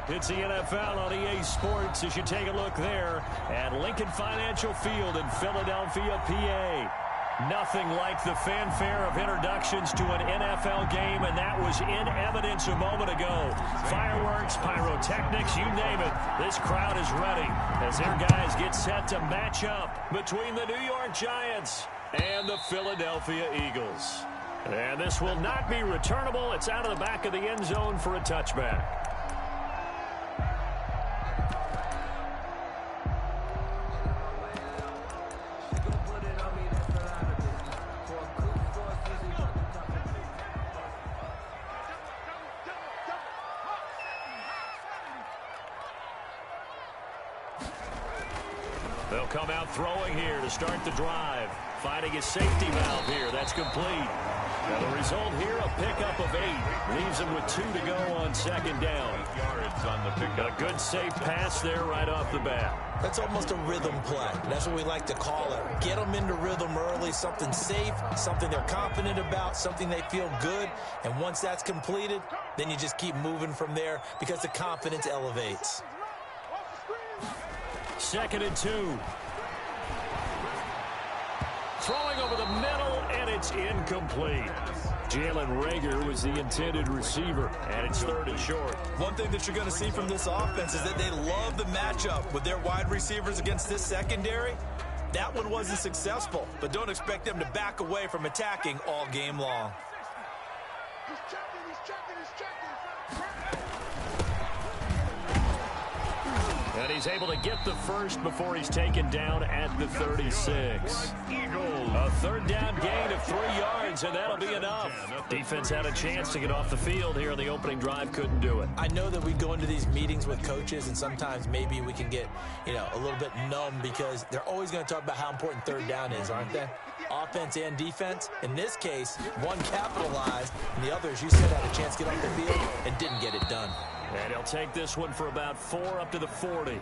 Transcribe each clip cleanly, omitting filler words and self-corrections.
It's the NFL on EA Sports as you take a look there at Lincoln Financial Field in Philadelphia, PA. Nothing like the fanfare of introductions to an NFL game, and that was in evidence a moment ago. Fireworks, pyrotechnics, you name it. This crowd is ready as their guys get set to match up between the New York Giants and the Philadelphia Eagles. And this will not be returnable. It's out of the back of the end zone for a touchback. They'll come out throwing here to start the drive. Finding his safety valve here. That's complete. Now the result here, a pickup of 8. Leaves him with 2 to go on second down. Yards on the pickup. A good safe pass there right off the bat. That's almost a rhythm play. That's what we like to call it. Get them into rhythm early, something safe, something they're confident about, something they feel good. And once that's completed, then you just keep moving from there because the confidence elevates. 2nd and 2. Throwing over the middle, and it's incomplete. Jalen Reagor was the intended receiver, and it's 3rd and short. One thing that you're going to see from this offense is that they love the matchup with their wide receivers against this secondary. That one wasn't successful, but don't expect them to back away from attacking all game long. He's checking. And he's able to get the first before he's taken down at the 36. A 3rd down gain of 3 yards, and that'll be enough. Defense had a chance to get off the field here on the opening drive, couldn't do it. I know that we go into these meetings with coaches, and sometimes maybe we can get, a little bit numb because they're always going to talk about how important 3rd down is, aren't they? Offense and defense. In this case, one capitalized, and the other, as you said, had a chance to get off the field and didn't get it done. And he'll take this one for about 4 up to the 40.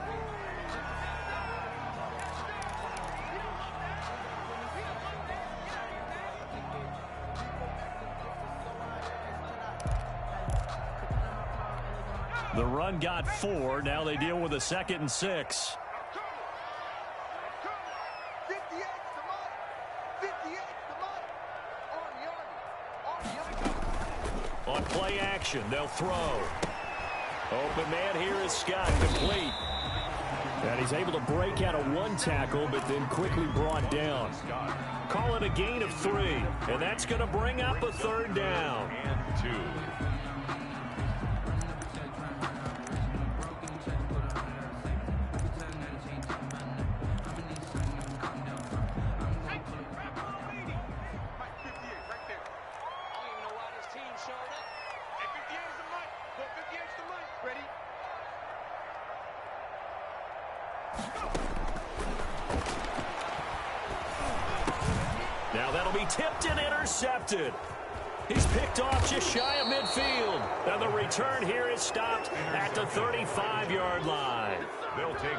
The run got 4. Now they deal with a 2nd and 6. On play action, they'll throw. Open man here is Scott, complete. And he's able to break out of 1 tackle, but then quickly brought down. Call it a gain of 3, and that's going to bring up a 3rd down. And 2. Now that'll be tipped and intercepted. He's picked off just shy of midfield. And the return here is stopped at the 35-yard line.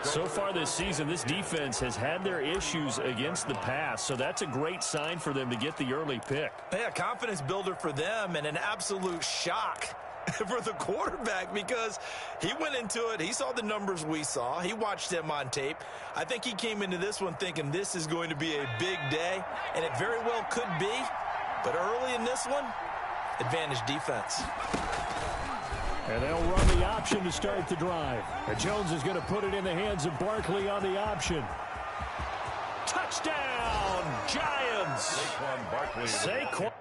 So far this season, this defense has had their issues against the pass, so that's a great sign for them to get the early pick. Yeah, confidence builder for them and an absolute shock for the quarterback because he went into it. He saw the numbers we saw. He watched them on tape. I think he came into this one thinking this is going to be a big day, and it very well could be. But early in this one, advantage defense. And they'll run the option to start the drive. And Jones is going to put it in the hands of Barkley on the option. Touchdown, Giants! Saquon.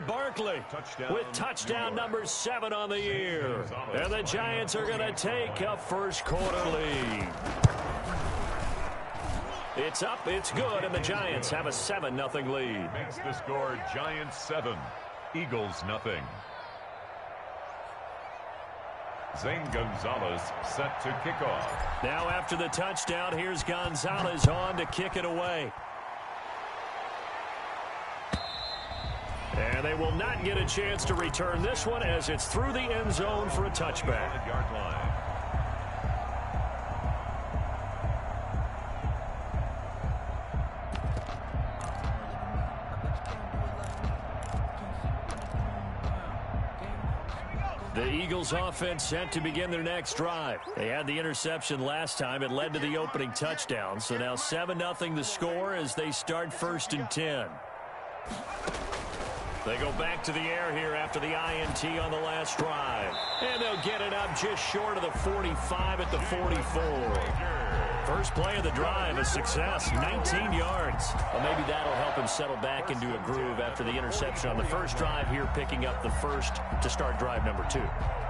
Barkley with touchdown number 7 on the year. And the Giants are going to take a first quarter lead. It's up, it's good, and the Giants have a 7-0 lead. Makes the score Giants 7, Eagles 0. Zane Gonzalez set to kick off. Now after the touchdown, here's Gonzalez on to kick it away. And they will not get a chance to return this one as it's through the end zone for a touchback. Yard line. The Eagles offense set to begin their next drive. They had the interception last time. It led to the opening touchdown. So now 7-0 the score as they start 1st and 10. They go back to the air here after the INT on the last drive. And they'll get it up just short of the 45 at the 44. First play of the drive, a success, 19 yards. Well, maybe that'll help him settle back into a groove after the interception on the first drive here, picking up the first to start drive number 2.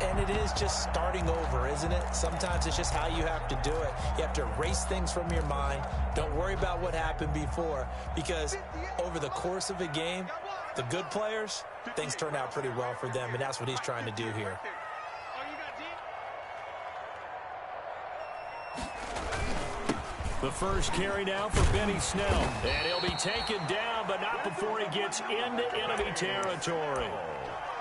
And it is just starting over, isn't it? Sometimes it's just how you have to do it. You have to erase things from your mind. Don't worry about what happened before, because over the course of a game, the good players, things turn out pretty well for them, and that's what he's trying to do here. The first carry now for Benny Snell. And he'll be taken down, but not before he gets into enemy territory.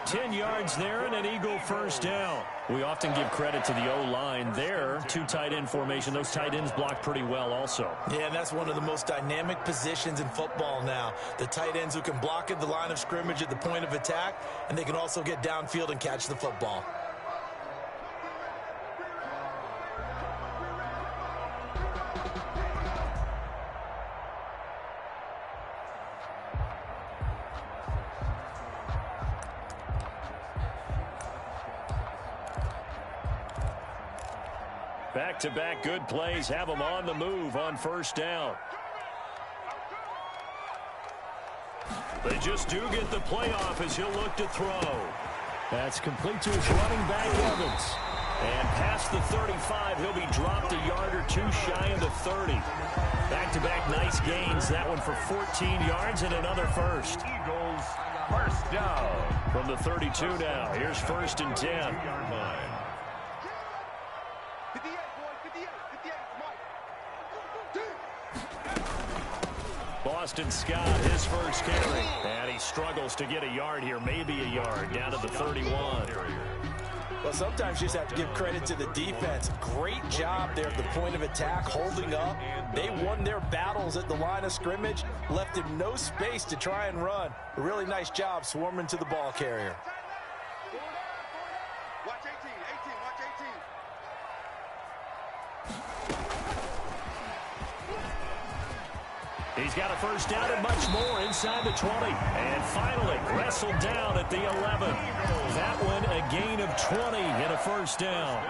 10 yards there and an Eagle first down. We often give credit to the O-line there. 2 tight end formation. Those tight ends block pretty well also. Yeah, and that's one of the most dynamic positions in football now. The tight ends who can block at the line of scrimmage at the point of attack, and they can also get downfield and catch the football. Back-to-back good plays have them on the move on first down. They just do get the playoff as he'll look to throw. That's complete to his running back, Evans. And past the 35, he'll be dropped a yard or 2 shy of the 30. Back-to-back nice gains. That one for 14 yards and another first. Eagles first down. From the 32 now. Here's 1st and 10. Yard line. Boston Scott, his first carry. And he struggles to get a yard here, maybe a yard, down to the 31. Well, sometimes you just have to give credit to the defense. Great job there at the point of attack, holding up. They won their battles at the line of scrimmage, left him no space to try and run. A really nice job swarming to the ball carrier. Watch 18, watch 18. He's got a first down and much more inside the 20. And finally wrestled down at the 11. That one a gain of 20 and a first down.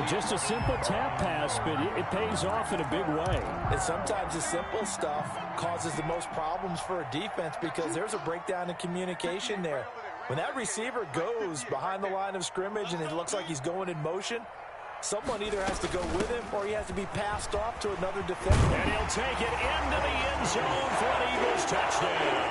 Just a simple tap pass, but it pays off in a big way. And sometimes the simple stuff causes the most problems for a defense because there's a breakdown in communication there. When that receiver goes behind the line of scrimmage and it looks like he's going in motion, someone either has to go with him or he has to be passed off to another defender. And he'll take it into the end zone for an Eagles touchdown.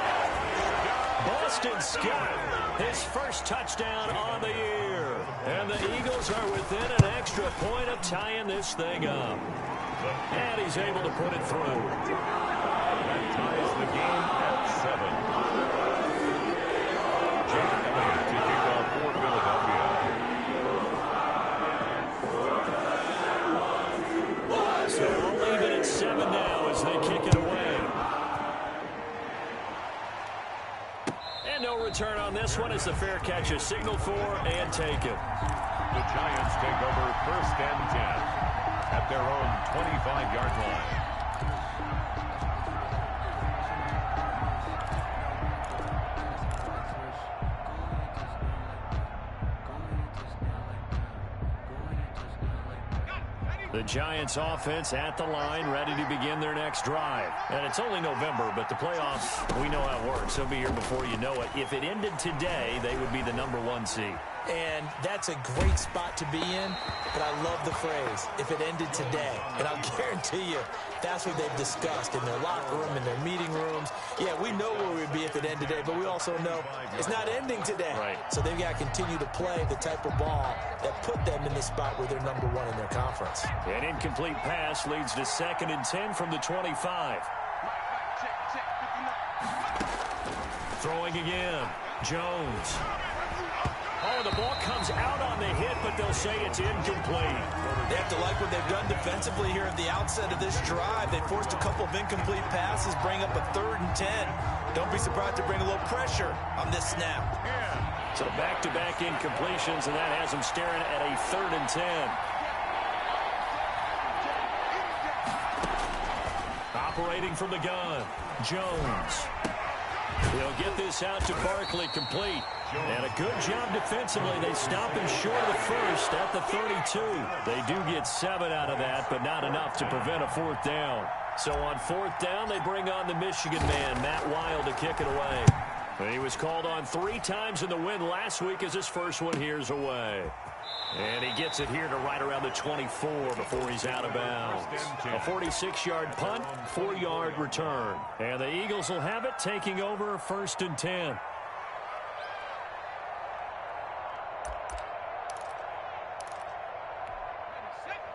Boston Scott, his first touchdown on the year. And the Eagles are within an extra point of tying this thing up. And he's able to put it through. That ties the game at 7. Jacob Elliott to kick off for Philadelphia. So we'll leave it at 7 now as they kick it away. And no return on this one as the fair catch is signaled for and taken. The Giants take over 1st and 10 at their own 25-yard line. The Giants offense at the line, ready to begin their next drive. And it's only November, but the playoffs, we know how it works. They'll be here before you know it. If it ended today, they would be the #1 seed. And that's a great spot to be in, but I love the phrase, if it ended today. And I'll guarantee you, that's what they've discussed in their locker room, in their meeting rooms. Yeah, we know where we'd be if it ended today, but we also know it's not ending today. Right. So they've got to continue to play the type of ball that put them in the spot where they're #1 in their conference. An incomplete pass leads to 2nd and 10 from the 25. Throwing again. Jones. Oh, the ball comes out on the hit, but they'll say it's incomplete. They have to like what they've done defensively here at the outset of this drive. They forced a couple of incomplete passes, bring up a 3rd and 10. Don't be surprised to bring a little pressure on this snap. So back-to-back incompletions, and that has them staring at a 3rd and 10. Operating from the gun, Jones. He'll get this out to Barkley, complete. And a good job defensively. They stop him short of the first at the 32. They do get 7 out of that, but not enough to prevent a 4th down. So on 4th down, they bring on the Michigan man, Matt Wild, to kick it away. And he was called on 3 times in the win last week as his first one here's away. And he gets it here to right around the 24 before he's out of bounds. A 46-yard punt, 4-yard return. And the Eagles will have it, taking over 1st and 10.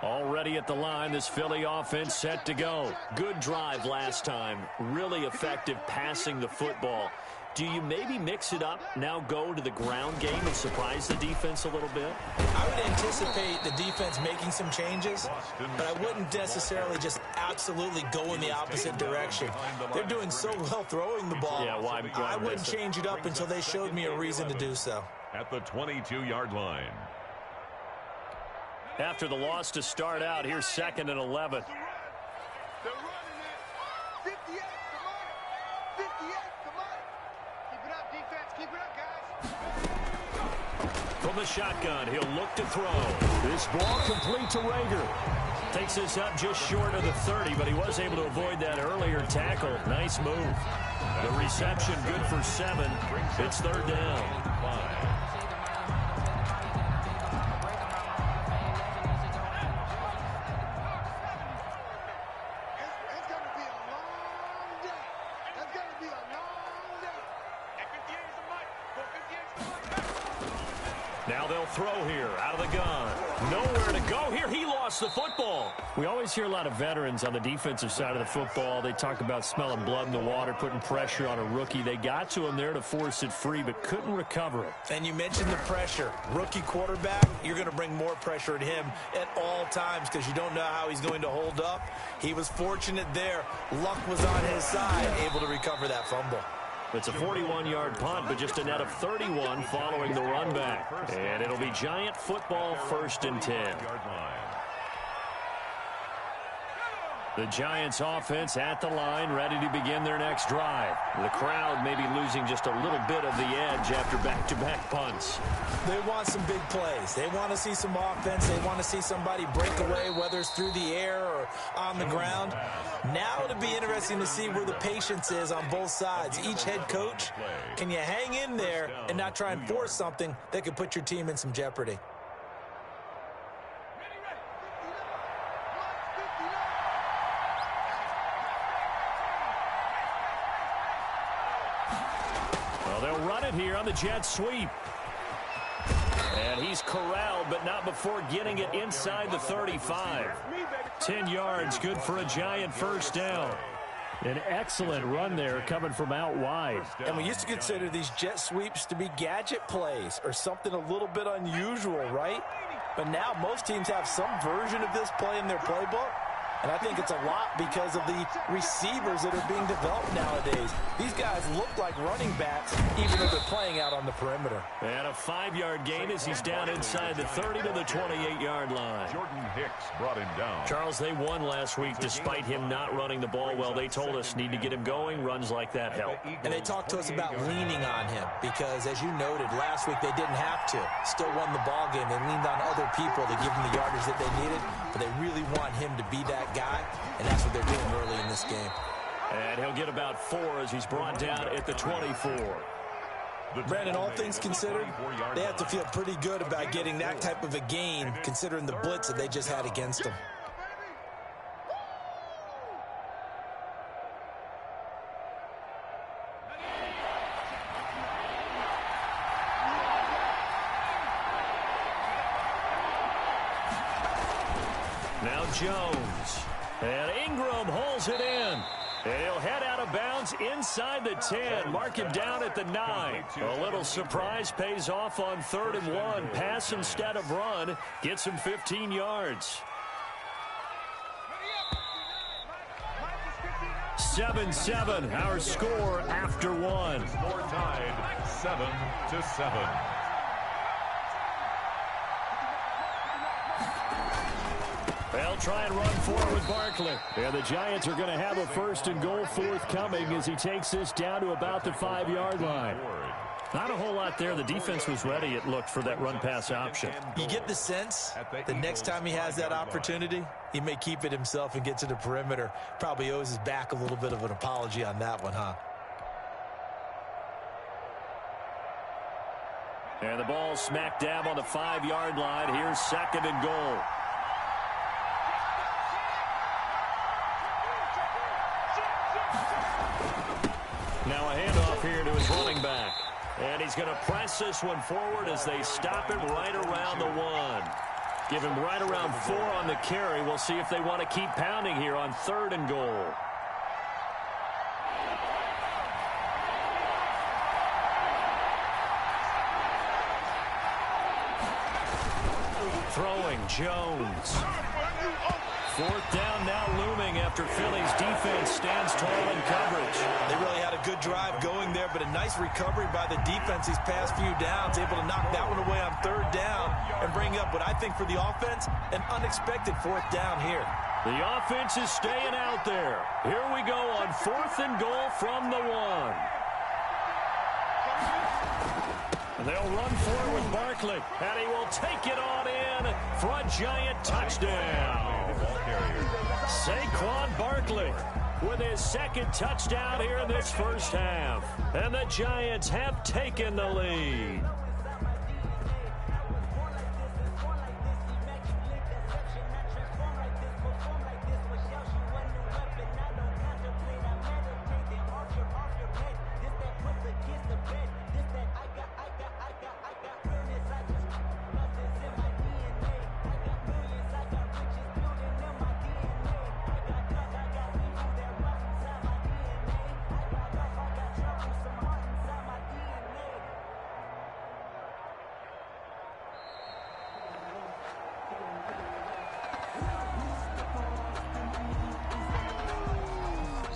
Already at the line, this Philly offense set to go. Good drive last time. Really effective passing the football. Do you maybe mix it up, now go to the ground game and surprise the defense a little bit? I would anticipate the defense making some changes, but I wouldn't necessarily just absolutely go in the opposite direction. They're doing so well throwing the ball. Yeah, why I wouldn't change it up until they showed me a reason to do so. At the 22-yard line. After the loss to start out, here's 2nd and 11. They're running it. 58, come on. 58, come on. Keep it up, defense. Keep it up, guys. From the shotgun, he'll look to throw. This ball complete to Rager. Takes this up just short of the 30, but he was able to avoid that earlier tackle. Nice move. The reception good for 7. It's 3rd down. Now they'll throw here out of the gun. Nowhere to go here. He lost the football. We always hear a lot of veterans on the defensive side of the football. They talk about smelling blood in the water, putting pressure on a rookie. They got to him there to force it free, but couldn't recover it. And you mentioned the pressure. Rookie quarterback, you're going to bring more pressure at him at all times because you don't know how he's going to hold up. He was fortunate there. Luck was on his side, able to recover that fumble. It's a 41-yard punt, but just a net of 31 following the run back. And it'll be Giant football, 1st and 10. The Giants offense at the line, ready to begin their next drive. The crowd may be losing just a little bit of the edge after back-to-back punts. They want some big plays. They want to see some offense. They want to see somebody break away, whether it's through the air or on the ground. Now it'll be interesting to see where the patience is on both sides. Each head coach, can you hang in there and not try and force something that could put your team in some jeopardy? They'll run it here on the jet sweep. And he's corralled, but not before getting it inside the 35. 10 yards, good for a Giant 1st down. An excellent run there coming from out wide. And we used to consider these jet sweeps to be gadget plays or something a little bit unusual, right? But now most teams have some version of this play in their playbook. And I think it's a lot because of the receivers that are being developed nowadays. These guys look like running backs, even though they're playing out on the perimeter. And a 5-yard gain as he's down inside the 30 to the 28-yard line. Jordan Hicks brought him down. Charles, they won last week despite him not running the ball well. They told us need to get him going. Runs like that help. And they talked to us about leaning on him because, as you noted, last week they didn't have to. Still won the ball game. They leaned on other people to give them the yardage that they needed, but they really want him to be that guy, and that's what they're doing early in this game. And he'll get about 4 as he's brought down at the 24. Brandon, all things considered, they have to feel pretty good about getting that type of a gain, considering the blitz that they just had against them. Now Jones. And Ingram hauls it in. And he'll head out of bounds inside the 10. Mark him down at the 9. A little surprise pays off on 3rd and 1. Pass instead of run. Gets him 15 yards. 7-7, our score after 1. Score tied 7-7. They'll try and run forward with Barkley. And the Giants are going to have a 1st and goal forthcoming as he takes this down to about the 5-yard line. Not a whole lot there. The defense was ready, it looked, for that run-pass option. You get the sense the next time he has that opportunity, he may keep it himself and get to the perimeter. Probably owes his back a little bit of an apology on that one, huh? And the ball smack dab on the 5-yard line. Here's 2nd and goal. Now a handoff here to his running back. And he's going to press this one forward as they stop him right around the 1. Give him right around 4 on the carry. We'll see if they want to keep pounding here on 3rd and goal. Throwing Jones. 4th down now looming after Philly's defense stands tall in coverage. They really had a good drive going there, but a nice recovery by the defense these past few downs, able to knock that one away on 3rd down and bring up what I think for the offense, an unexpected 4th down here. The offense is staying out there. Here we go on 4th and goal from the 1. They'll run forward with Barkley, and he will take it on in for a Giant touchdown. Saquon Barkley with his 2nd touchdown here in this first half. And the Giants have taken the lead.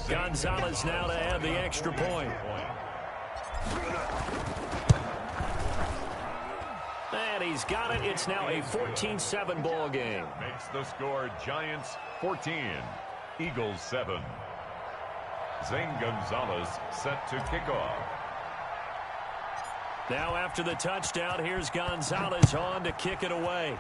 Gonzalez now to add the extra point. And he's got it. It's now a 14-7 ball game. Makes the score Giants 14, Eagles 7. Zane Gonzalez set to kick off. Now after the touchdown, here's Gonzalez on to kick it away.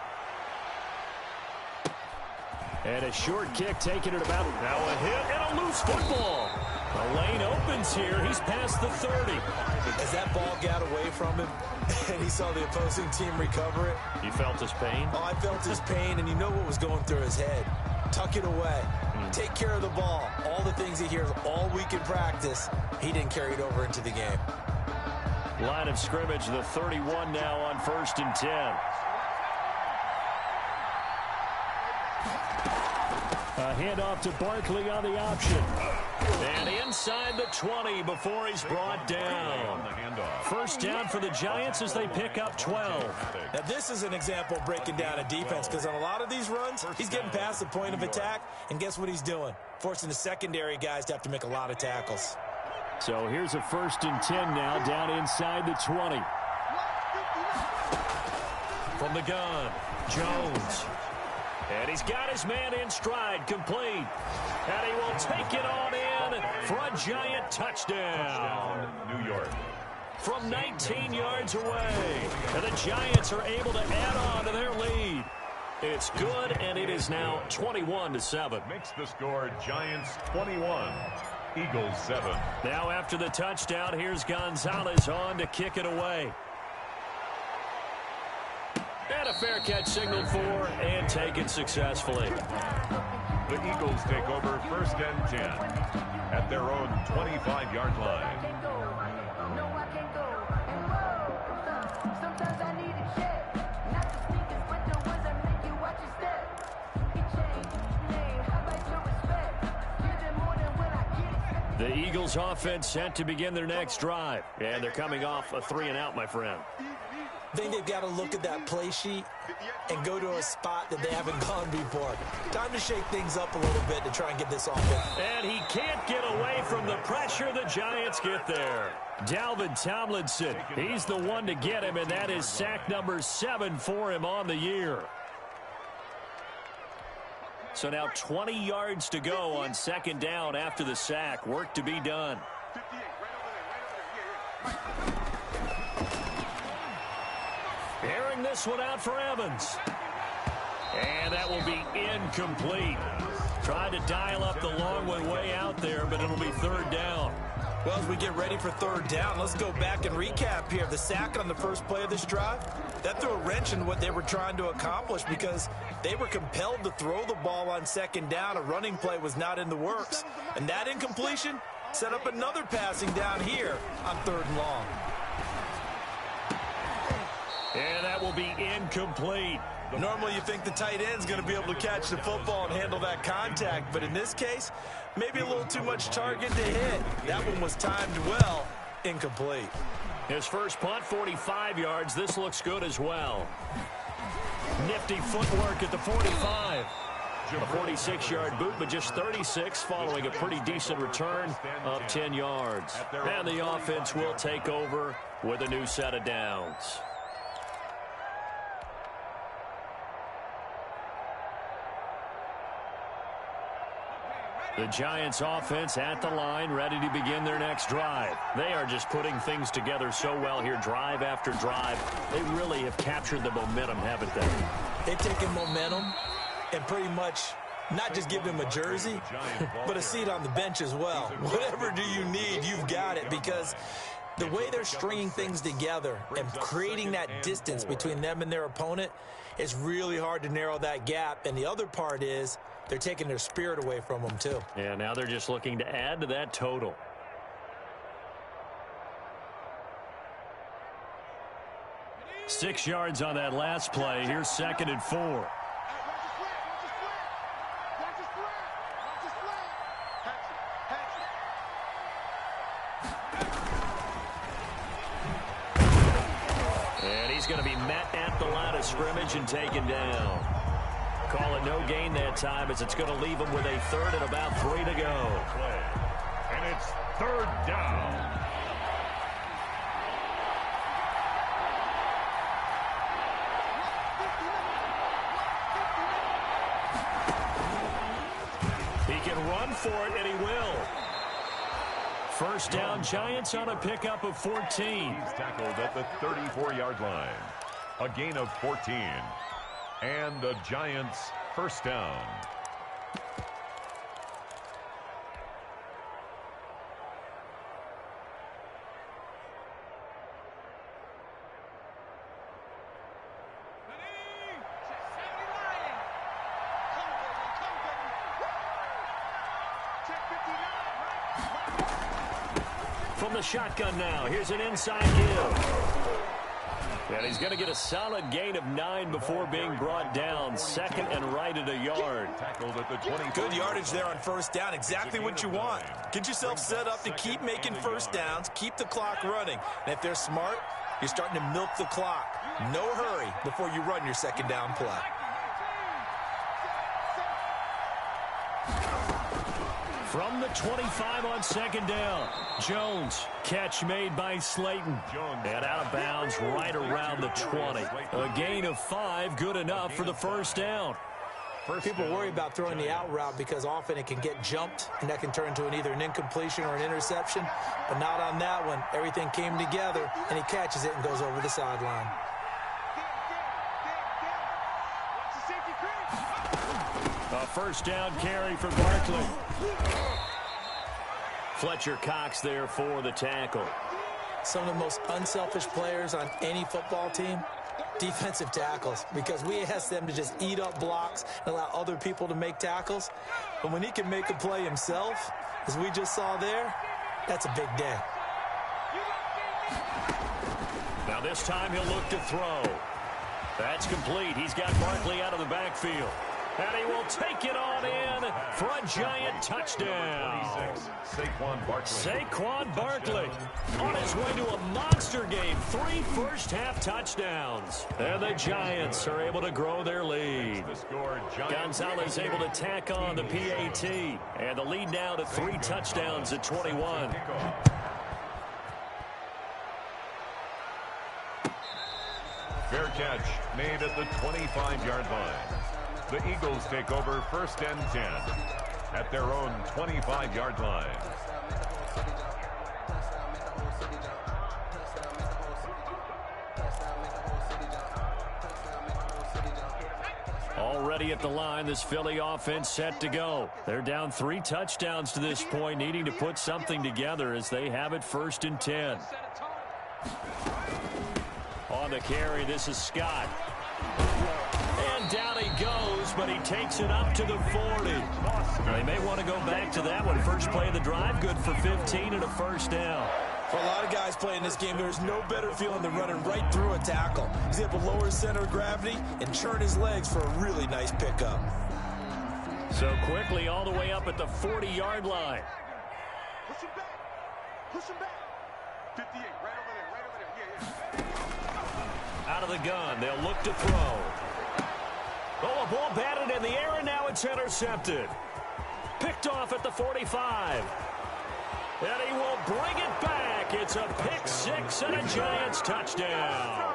And a short kick taking it about. Now a hit and a loose football. The lane opens here. He's past the 30. As that ball got away from him and he saw the opposing team recover it. You felt his pain? Oh, I felt his pain, and you know what was going through his head. Tuck it away. Take care of the ball. All the things he hears all week in practice, he didn't carry it over into the game. Line of scrimmage, the 31 now on 1st and 10. A handoff to Barkley on the option. And inside the 20 before he's brought down. First down for the Giants as they pick up 12. Now, this is an example of breaking down a defense because on a lot of these runs, he's getting past the point of attack, and guess what he's doing? Forcing the secondary guys to have to make a lot of tackles. So here's a 1st and 10 now down inside the 20. From the gun, Jones. And he's got his man in stride, complete. And he will take it on in for a Giant touchdown. New York. From 19 yards away. And the Giants are able to add on to their lead. It's good, and it is now 21-7. Makes the score Giants 21, Eagles 7. Now after the touchdown, here's Gonzalez on to kick it away. And a fair catch signaled for and taken successfully. The Eagles take over 1st and 10 at their own 25-yard line. The Eagles offense set to begin their next drive. And they're coming off a 3-and-out, my friend. I think they've got to look at that play sheet and go to a spot that they haven't gone before. Time to shake things up a little bit to try and get this offense. And he can't get away from the pressure. The Giants get there. Dalvin Tomlinson, he's the one to get him, and that is sack number 7 for him on the year. So now 20 yards to go on 2nd down after the sack. Work to be done. Airing this one out for Evans. And that will be incomplete. Tried to dial up the long one way out there, but it'll be 3rd down. Well, as we get ready for 3rd down, let's go back and recap here. The sack on the first play of this drive, that threw a wrench in what they were trying to accomplish because they were compelled to throw the ball on 2nd down. A running play was not in the works. And that incompletion set up another passing down here on 3rd and long. And that will be incomplete. Normally you think the tight end's going to be able to catch the football and handle that contact, but in this case, maybe a little too much target to hit. That one was timed well, incomplete. His first punt, 45 yards. This looks good as well. Nifty footwork at the 45. A 46-yard boot, but just 36 following a pretty decent return of 10 yards. And the offense will take over with a new set of downs. The Giants offense at the line, ready to begin their next drive. They are just putting things together so well here, drive after drive. They really have captured the momentum, haven't they? They've taken momentum and pretty much not just give him a jersey, but a seat on the bench as well. Whatever do you need, you've got it, because the way they're stringing things together and creating that distance between them and their opponent is really hard to narrow that gap. And the other part is they're taking their spirit away from them, too. Yeah, now they're just looking to add to that total. Six yards on that last play. Here's 2nd and 4. And he's going to be met at the line of scrimmage and taken down. Call it no gain that time as it's going to leave him with a 3rd and about 3 to go. And it's 3rd down. He can run for it, and he will. First down, Giants on a pickup of 14. He's tackled at the 34-yard line. A gain of 14. And the Giants' first down. From the shotgun now. Here's an inside give. And And he's going to get a solid gain of 9 before being brought down. Second and right at a yard. Tackled at the 20. Good yardage there on first down. Exactly what you want. Get yourself set up to keep making first downs, keep the clock running. And if they're smart, you're starting to milk the clock. No hurry before you run your second down play. From the 25 on second down, Jones. Catch made by Slayton. And out of bounds right around the 20. A gain of 5, good enough for the first down. People worry about throwing the out route because often it can get jumped, and that can turn into either an incompletion or an interception. But not on that one. Everything came together, and he catches it and goes over the sideline. A first down carry for Barkley. Fletcher Cox there for the tackle. Some of the most unselfish players on any football team, defensive tackles, because we ask them to just eat up blocks and allow other people to make tackles. But when he can make a play himself, as we just saw there, that's a big day. Now this time he'll look to throw. That's complete. He's got Barkley out of the backfield. And he will take it on in for a giant touchdown. Saquon Barkley on his way to a monster game. 3 first-half touchdowns. And the Giants are able to grow their lead. Gonzalez able to tack on the PAT. And the lead now to 3 touchdowns at 21. Fair catch made at the 25-yard line. The Eagles take over first and 10 at their own 25-yard line. Already at the line, this Philly offense set to go. They're down 3 touchdowns to this point, needing to put something together as they have it first and 10. On the carry, this is Scott. And down he goes, but he takes it up to the 40. They may want to go back to that one. First play of the drive, good for 15 and a first down. For a lot of guys playing this game, there's no better feeling than running right through a tackle. He's able to lower his center of gravity and churn his legs for a really nice pickup. So quickly all the way up at the 40-yard line. Push him back. Push him back. 58, right over there. Yeah. Out of the gun, they'll look to throw. Oh, a ball batted in the air, and now it's intercepted. Picked off at the 45. And he will bring it back. It's a pick 6 and a Giants touchdown.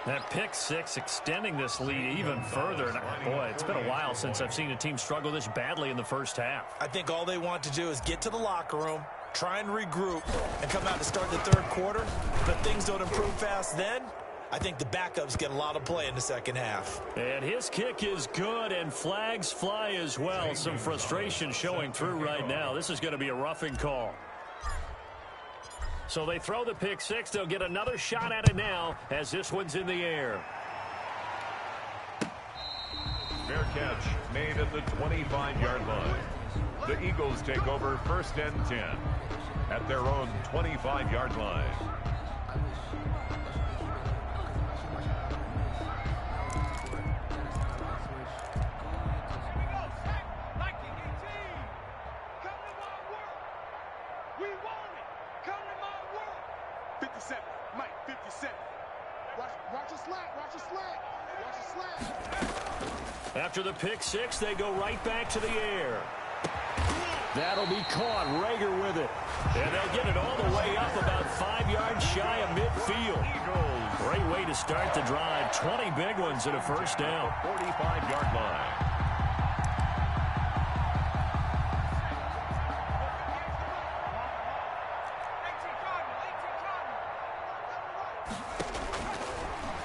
That pick 6 extending this lead even further. And boy, it's been a while since I've seen a team struggle this badly in the first half. I think all they want to do is get to the locker room, try and regroup, and come out to start the third quarter. But things don't improve fast then. I think the backups get a lot of play in the second half. And his kick is good, and flags fly as well. Some frustration showing through right now. This is going to be a roughing call. So they throw the pick 6. They'll get another shot at it now as this one's in the air. Fair catch made at the 25-yard line. The Eagles take over first and 10 at their own 25-yard line. After the pick 6, they go right back to the air. That'll be caught. Rager with it. And they'll get it all the way up about 5 yards shy of midfield. Great way to start the drive. 20 big ones and a first down. 45-yard line.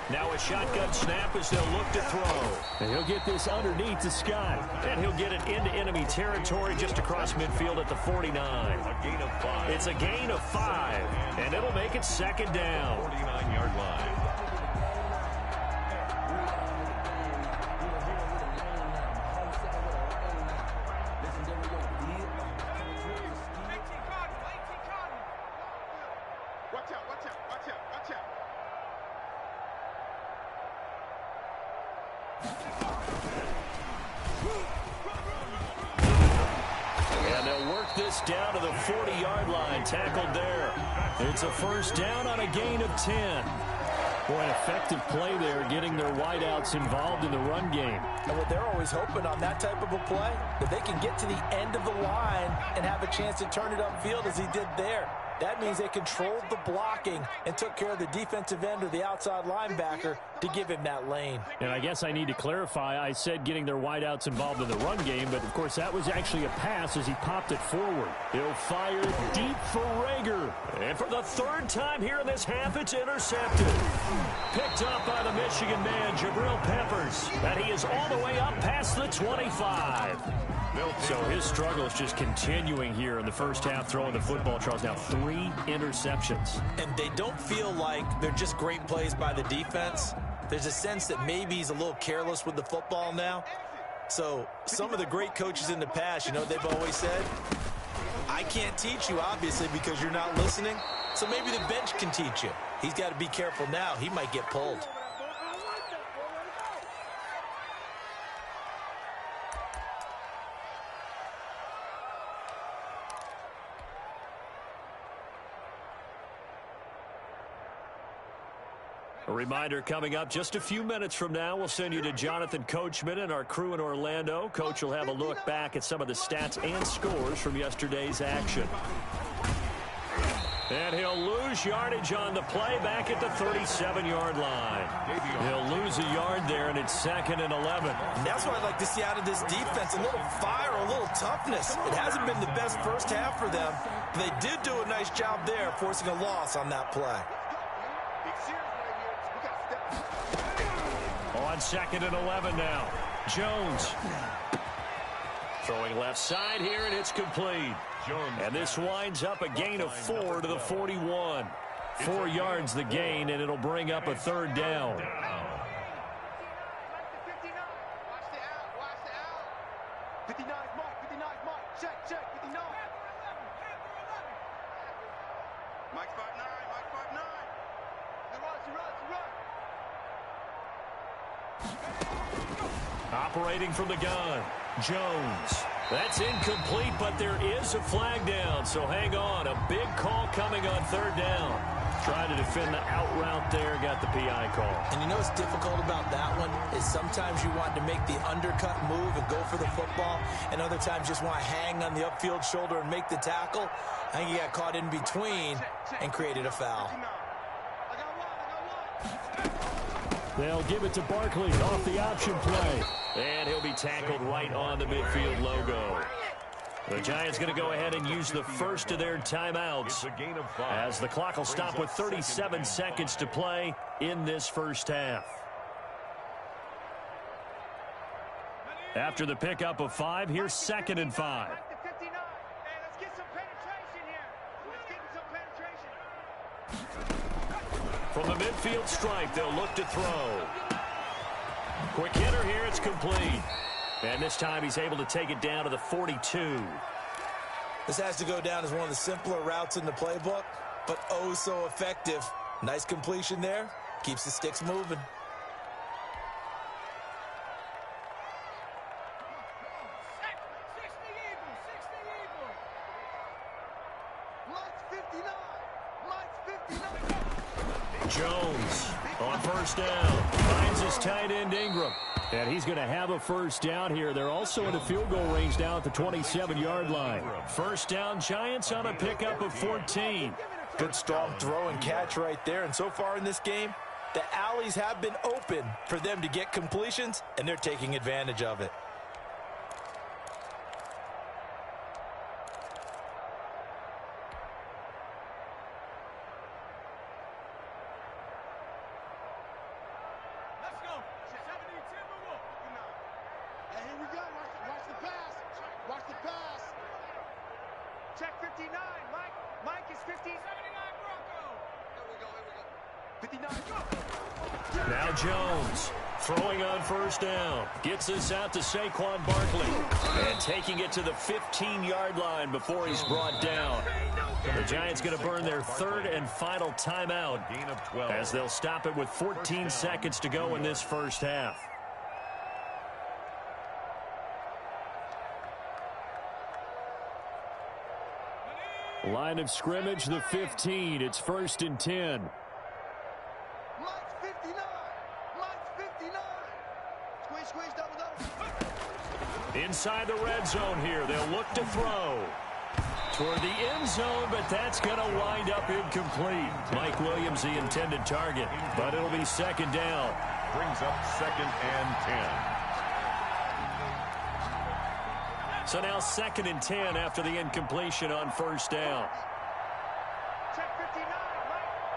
Now a shotgun snap as they'll look to throw. And he'll get this underneath to Scott. And he'll get it into enemy territory just across midfield at the 49. A gain of 5. It's a gain of 5. And it'll make it second down. 49-yard line. Watch out, watch out, watch out, watch out. And they'll work this down to the 40-yard line. Tackled there. It's a first down on a gain of 10. Boy, an effective play there, getting their wideouts involved in the run game. And what they're always hoping on that type of a play, that they can get to the end of the line and have a chance to turn it upfield as he did there. That means they controlled the blocking and took care of the defensive end or the outside linebacker to give him that lane. And I guess I need to clarify, I said getting their wideouts involved in the run game, but of course that was actually a pass as he popped it forward. He'll fire deep for Rager. And for the third time here in this half, it's intercepted. Picked up by the Michigan man, Jabril Peppers. And he is all the way up past the 25. So his struggle is just continuing here in the first half, throwing the football. Charles, now 3 interceptions. And they don't feel like they're just great plays by the defense. There's a sense that maybe he's a little careless with the football now. So some of the great coaches in the past, you know, they've always said, I can't teach you, obviously, because you're not listening. So maybe the bench can teach you. He's got to be careful now. He might get pulled. A reminder coming up just a few minutes from now, we'll send you to Jonathan Coachman and our crew in Orlando. Coach will have a look back at some of the stats and scores from yesterday's action. And he'll lose yardage on the play back at the 37-yard line. He'll lose a yard there, and it's 2nd and 11. And that's what I'd like to see out of this defense, a little fire, a little toughness. It hasn't been the best first half for them, but they did do a nice job there, forcing a loss on that play. On 2nd and 11 now. Jones. Throwing left side here, and it's complete. And this winds up a gain of 4 to the 41. 4 yards the gain, and it'll bring up a third down. Watch the out, watch the out. 59 mark, 59 mark. Check, 59. Mike's 5'9", Mike's 5'9". He runs. Operating from the gun, Jones. That's incomplete, but there is a flag down, so hang on. A big call coming on third down. Trying to defend the out route there, got the PI call. And you know what's difficult about that one is sometimes you want to make the undercut move and go for the football, and other times just want to hang on the upfield shoulder and make the tackle. I think he got caught in between and created a foul. They'll give it to Barkley off the option play. And he'll be tackled right on the midfield logo. The Giants going to go ahead and use the first of their timeouts as the clock will stop with 37 seconds to play in this first half. After the pickup of 5, here's 2nd and 5. Let's get some penetration here. Let's get some penetration. From the midfield stripe, they'll look to throw. Quick hitter here, it's complete. And this time he's able to take it down to the 42. This has to go down as one of the simpler routes in the playbook, but oh so effective. Nice completion there. Keeps the sticks moving. Jones on first down. Finds his tight end Ingram. And he's going to have a first down here. They're also in the field goal range now at the 27-yard line. First down, Giants on a pickup of 14. Good strong throw and catch right there. And so far in this game, the alleys have been open for them to get completions, and they're taking advantage of it. Check 59. Mike is 15. 79 Bronco. Here we go. 59. Now Jones Throwing on first down. Gets this out to Saquon Barkley. And taking it to the 15-yard line before he's brought down. The Giants going to burn their third and final timeout as they'll stop it with 14 seconds to go in this first half. Line of scrimmage, the 15. It's 1st and 10. Mike's 59. Mike's 59. Squeeze, squeeze, double, double. Inside the red zone here. They'll look to throw toward the end zone, but that's going to wind up incomplete. Mike Williams, the intended target, but it'll be second down. Brings up 2nd and 10. So now 2nd and 10 after the incompletion on first down. Check 59.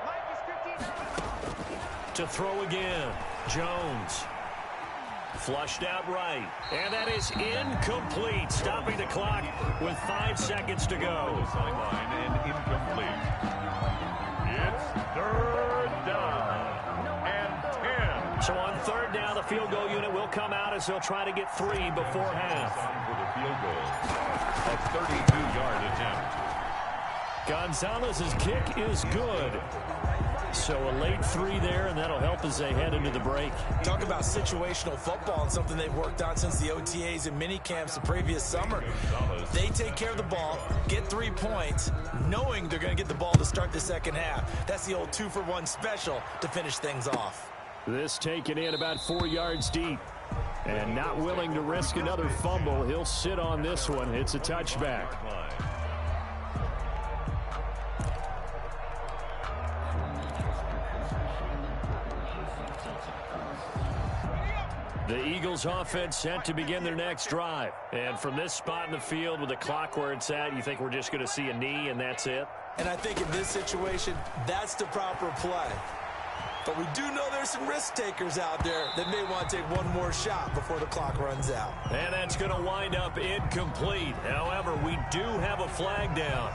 Mike is 59. To throw again. Jones. Flushed out right. And that is incomplete. Stopping the clock with 5 seconds to go. Sideline and incomplete. It's 3rd down and 10. So on 3rd down, the field goal unit will come out as they'll try to get 3 before half. For the field goal. A 32-yard attempt. Gonzalez's kick is good. So a late 3 there, and that'll help as they head into the break. Talk about situational football and something they've worked on since the OTAs and mini camps the previous summer. They take care of the ball, get 3 points, knowing they're going to get the ball to start the second half. That's the old 2-for-1 special to finish things off. This taken in about 4 yards deep. And not willing to risk another fumble. He'll sit on this one. It's a touchback. The Eagles offense set to begin their next drive. And from this spot in the field with the clock where it's at, you think we're just going to see a knee and that's it? And I think in this situation, that's the proper play. But we do know there's some risk takers out there that may want to take one more shot before the clock runs out. And that's going to wind up incomplete. However, we do have a flag down.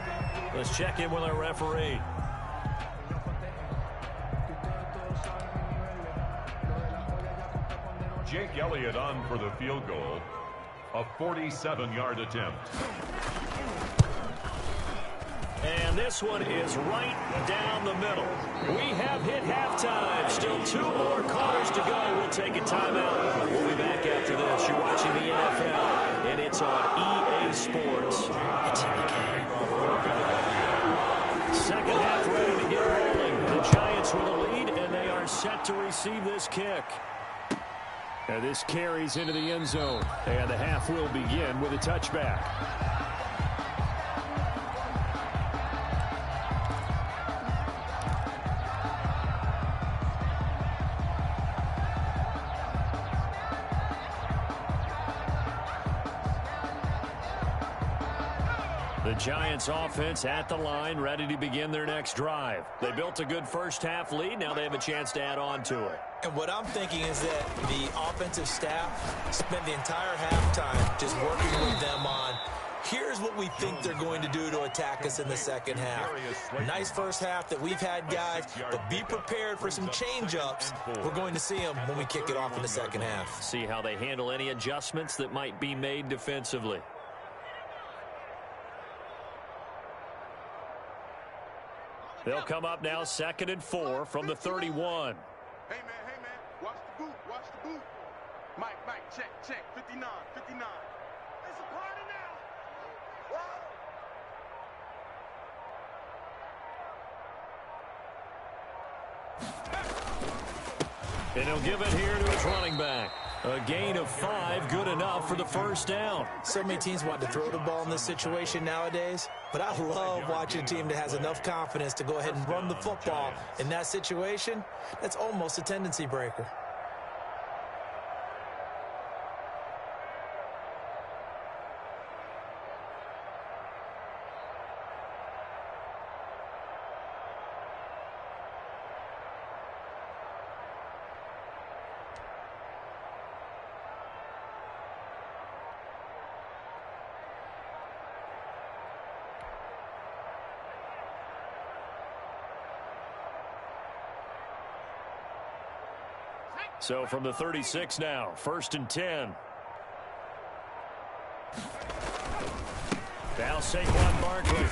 Let's check in with our referee. Jake Elliott on for the field goal. A 47-yard attempt. And this one is right down the middle. We have hit halftime. Still 2 more quarters to go. We'll take a timeout. We'll be back after this. You're watching the NFL, and it's on EA Sports. Second half ready to get rolling. The Giants with a lead, and they are set to receive this kick. And this carries into the end zone. And the half will begin with a touchback. The Giants offense at the line, ready to begin their next drive. They built a good first half lead. Now they have a chance to add on to it. And what I'm thinking is that the offensive staff spent the entire halftime just working with them on, here's what we think they're going to do to attack us in the second half. Nice first half that we've had, guys, but be prepared for some change-ups. We're going to see them when we kick it off in the second half. See how they handle any adjustments that might be made defensively. They'll come up now 2nd and 4 from the 31. Hey, man, watch the boot, watch the boot. Mike, check, 59. It's a party now. And he'll give it here to his running back. A gain of 5, good enough for the first down. So many teams want to throw the ball in this situation nowadays, but I love watching a team that has enough confidence to go ahead and run the football. In that situation, that's almost a tendency breaker. So from the 36 now, 1st and 10. Now Saquon Barkley.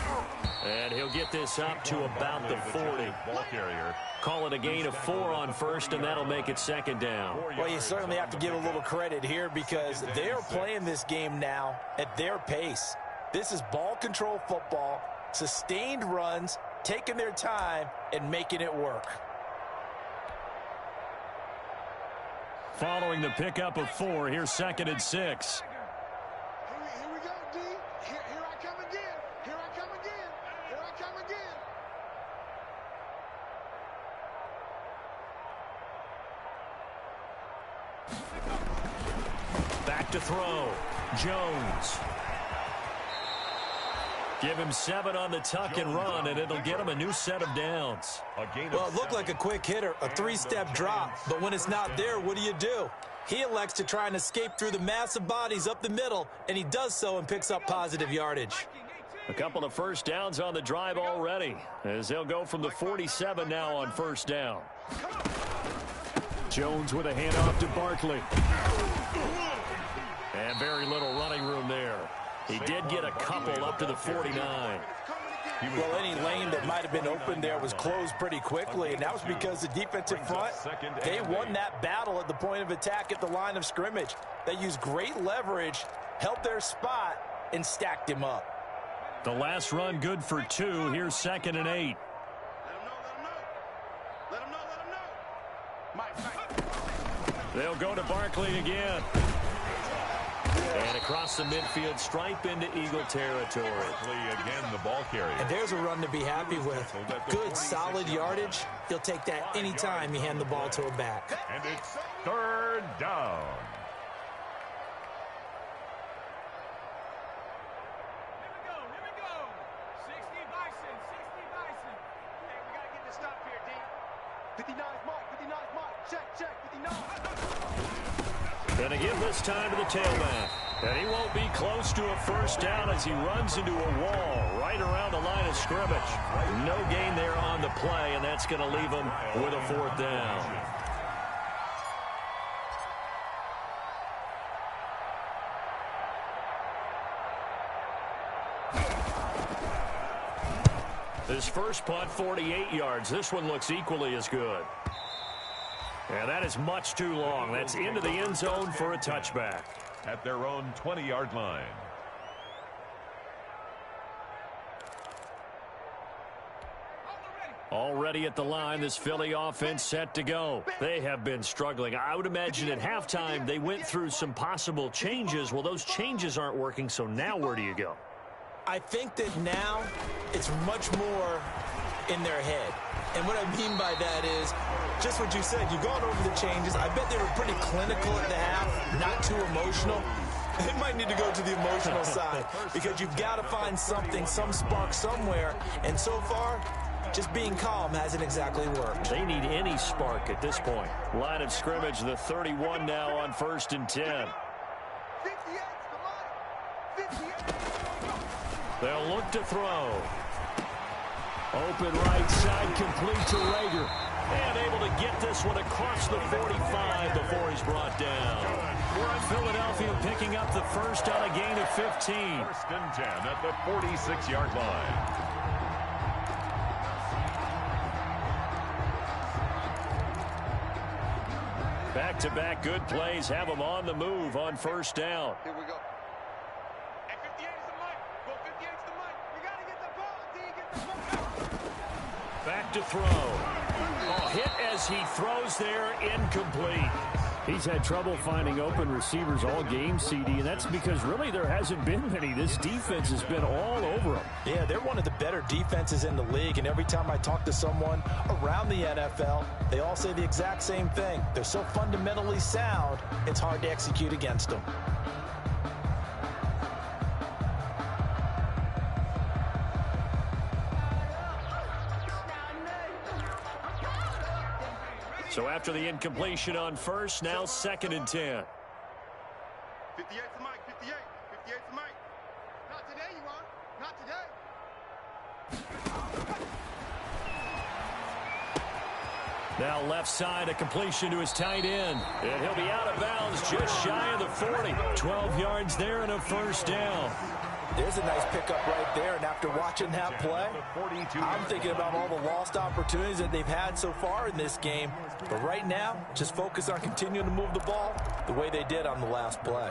And he'll get this up to about the 40. Ball carrier. Call it a gain of 4 on 1st, and that'll make it 2nd down. Well, you certainly have to give a little credit here because they're playing this game now at their pace. This is ball control football, sustained runs, taking their time, and making it work. Following the pickup of 4, here's 2nd and 6. Here we go, D. Here I come again. Here I come again. Here I come again. Back to throw. Jones. Give him 7 on the tuck and run, and it'll get him a new set of downs. Well, it looked like a quick hitter, a 3-step drop, but when it's not there, what do? He elects to try and escape through the massive bodies up the middle, and he does so and picks up positive yardage. A couple of first downs on the drive already, as they'll go from the 47 now on 1st down. Jones with a handoff to Barkley. And very little running room there. He did get a couple up to the 49. Well, any lane that might have been open there was closed pretty quickly, and that was because the defensive front, they won that battle at the point of attack at the line of scrimmage. They used great leverage, held their spot, and stacked him up. The last run good for 2. Here's 2nd and 8. Let him know. Mike. They'll go to Barkley again. And across the midfield stripe into Eagle territory. Again, the ball carrier. And there's a run to be happy with. Good, solid yardage. He'll take that anytime you hand the ball to a back. And it's 3rd down. Here we go. 60 Bison. Hey, we got to get this stop here, D. 59's Mike. Check. 59. Going to give this time to the tailback. And he won't be close to a 1st down as he runs into a wall right around the line of scrimmage. No gain there on the play, and that's going to leave him with a 4th down. His first punt, 48 yards. This one looks equally as good. And that is much too long. That's into the end zone for a touchback. At their own 20-yard line. Already at the line, this Philly offense set to go. They have been struggling. I would imagine at halftime they went through some possible changes. Well, those changes aren't working, so now where do you go? I think that now it's much more in their head. And what I mean by that is just what you said. You've gone over the changes. I bet they were pretty clinical at the half, not too emotional. They might need to go to the emotional side because you've got to find something, some spark somewhere. And so far, just being calm hasn't exactly worked. They need any spark at this point. Line of scrimmage, the 31 now on 1st and 10. 58's the line. 58. They'll look to throw. Open right side, complete to Rager. And able to get this one across the 45 before he's brought down. Philadelphia picking up the 1st on a gain of 15. 1st and 10 at the 46-yard line. Back-to-back good plays have them on the move on 1st down. Here we go. Hey, 58's the mic. Go 58's the mic. You got to get the ball, D. Get the ball. Back to throw. Oh, hit as he throws there, incomplete. He's had trouble finding open receivers all game, CD, and that's because really there hasn't been many. This defense has been all over them. Yeah, they're one of the better defenses in the league, and every time I talk to someone around the NFL, they all say the exact same thing. They're so fundamentally sound, it's hard to execute against them. So after the incompletion on 1st, now 2nd and 10. 58's the mic. 58. 58's the mic. Not today, you are. Not today. Now left side, a completion to his tight end. And he'll be out of bounds just shy of the 40. 12 yards there and a first down. There's a nice pickup right there, and after watching that play, I'm thinking about all the lost opportunities that they've had so far in this game. But right now, just focus on continuing to move the ball the way they did on the last play.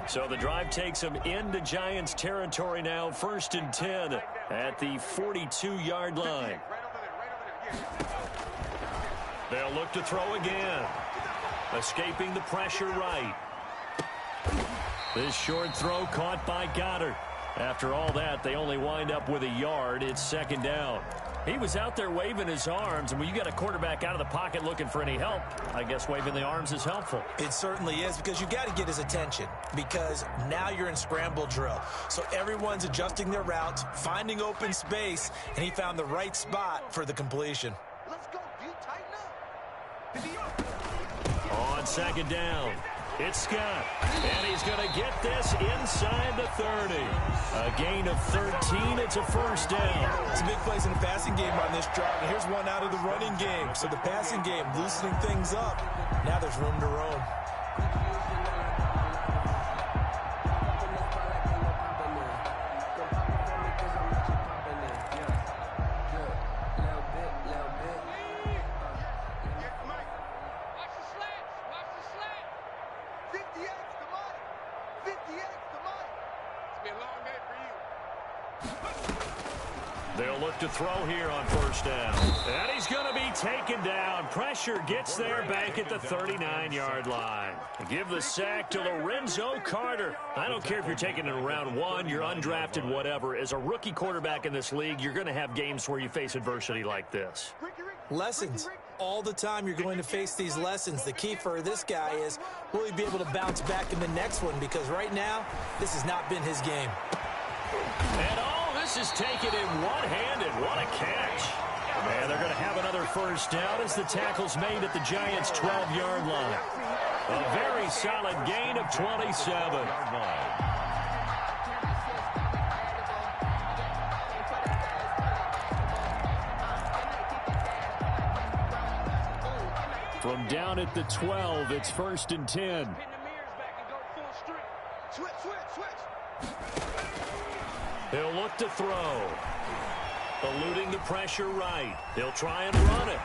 So the drive takes them into Giants territory now, 1st and 10 at the 42-yard line. They'll look to throw again. Escaping the pressure right. This short throw caught by Goddard. After all that, they only wind up with a yard. It's 2nd down. He was out there waving his arms, and when you got a quarterback out of the pocket looking for any help, I guess waving the arms is helpful. It certainly is, because you got to get his attention, because now you're in scramble drill. So everyone's adjusting their routes, finding open space, and he found the right spot for the completion. Let's go, D. Tighten up. On 2nd down, it's Scott, and he's going to get this inside the 30. A gain of 13. It's a first down. It's a big plays in the passing game on this drive, and here's one out of the running game. So the passing game loosening things up. Now there's room to roam. They'll look to throw here on 1st down. And he's going to be taken down. Pressure gets there back at the 39-yard line. Give the sack to Lorenzo Carter. I don't care if you're taking it in round 1, you're undrafted, whatever. As a rookie quarterback in this league, you're going to have games where you face adversity like this. Lessons. All the time you're going to face these lessons. The key for this guy is, will he be able to bounce back in the next one? Because right now, this has not been his game. And this is taken in one-handed. What a catch. And they're going to have another first down as the tackle's made at the Giants' 12-yard line. A very solid gain of 27. From down at the 12, it's 1st and 10. Switch. He'll look to throw. Eluding the pressure right. He'll try and run it.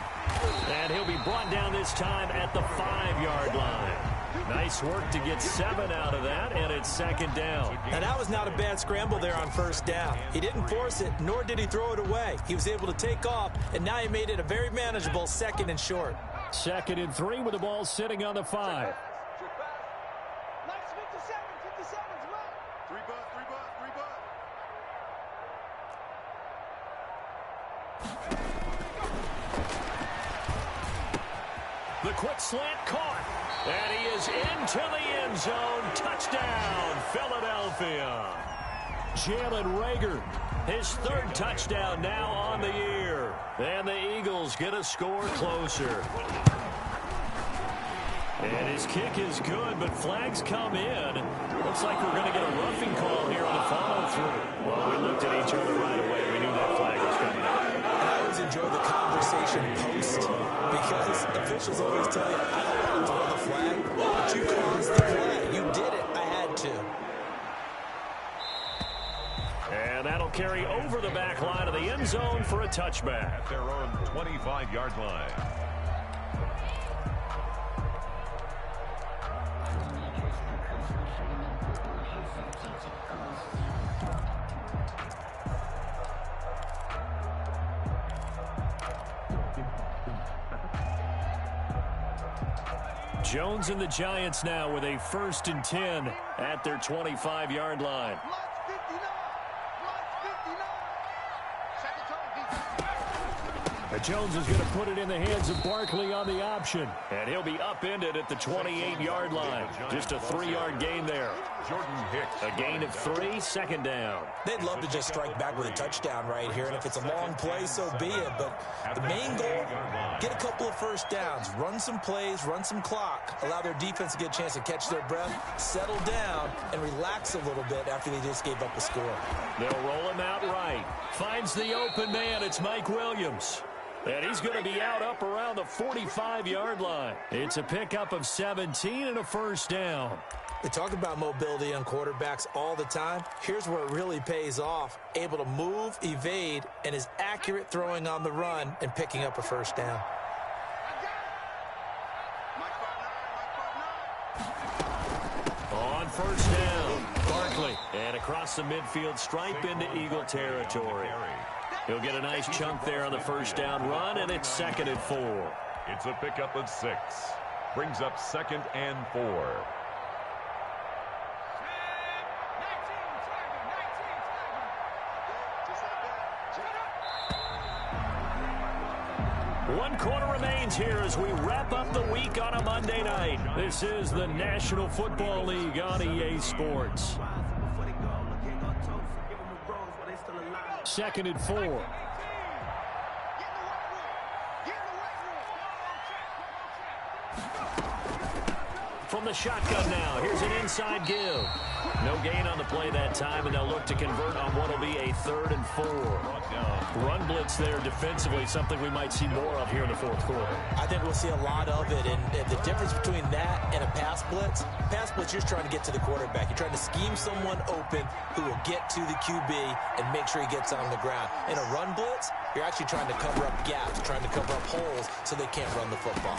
And he'll be brought down this time at the 5-yard line. Nice work to get 7 out of that, and it's 2nd down. Now, that was not a bad scramble there on 1st down. He didn't force it, nor did he throw it away. He was able to take off, and now he made it a very manageable 2nd and short. 2nd and 3 with the ball sitting on the 5. Nice 57's right. 3 bucks. The quick slant caught. And he is into the end zone. Touchdown, Philadelphia. Jalen Reagor, his 3rd touchdown now on the year. And the Eagles get a score closer. And his kick is good, but flags come in. Looks like we're going to get a roughing call here on the follow-through. Well, we looked at each other right away. We knew that flag was coming out. I always enjoy the conversation post, because officials always tell you, I don't want to throw the flag, but you caused the play. You did it. I had to. And that'll carry over the back line of the end zone for a touchback. At their own 25-yard line. Jones and the Giants now with a 1st and 10 at their 25-yard line. Block 59. Second Jones is going to put it in the hands of Barkley on the option. And he'll be upended at the 28-yard line. Just a 3-yard gain there. Jordan Hicks. A gain of 3, second down. They'd love to just strike back with a touchdown right here, and if it's a long play, so be it. But the main goal, get a couple of first downs, run some plays, run some clock, allow their defense to get a chance to catch their breath, settle down, and relax a little bit after they just gave up a score. They'll roll him out right. Finds the open man. It's Mike Williams. And he's going to be out up around the 45-yard line. It's a pickup of 17 and a first down. They talk about mobility on quarterbacks all the time. Here's where it really pays off. Able to move, evade, and is accurate throwing on the run and picking up a first down. On first down, Barkley. And across the midfield stripe into Eagle territory. He'll get a nice chunk there on the first down run, and it's 2nd and 4. It's a pickup of 6. Brings up 2nd and 4. One quarter remains here as we wrap up the week on a Monday night. This is the National Football League on EA Sports. 2nd and 4. From the shotgun now, here's an inside give. No gain on the play that time, and they'll look to convert on what will be a 3rd and 4. Run blitz there defensively, something we might see more of here in the 4th quarter. I think we'll see a lot of it, and the difference between that and a pass blitz, you're just trying to get to the quarterback. You're trying to scheme someone open who will get to the QB and make sure he gets on the ground. In a run blitz, you're actually trying to cover up gaps, trying to cover up holes so they can't run the football.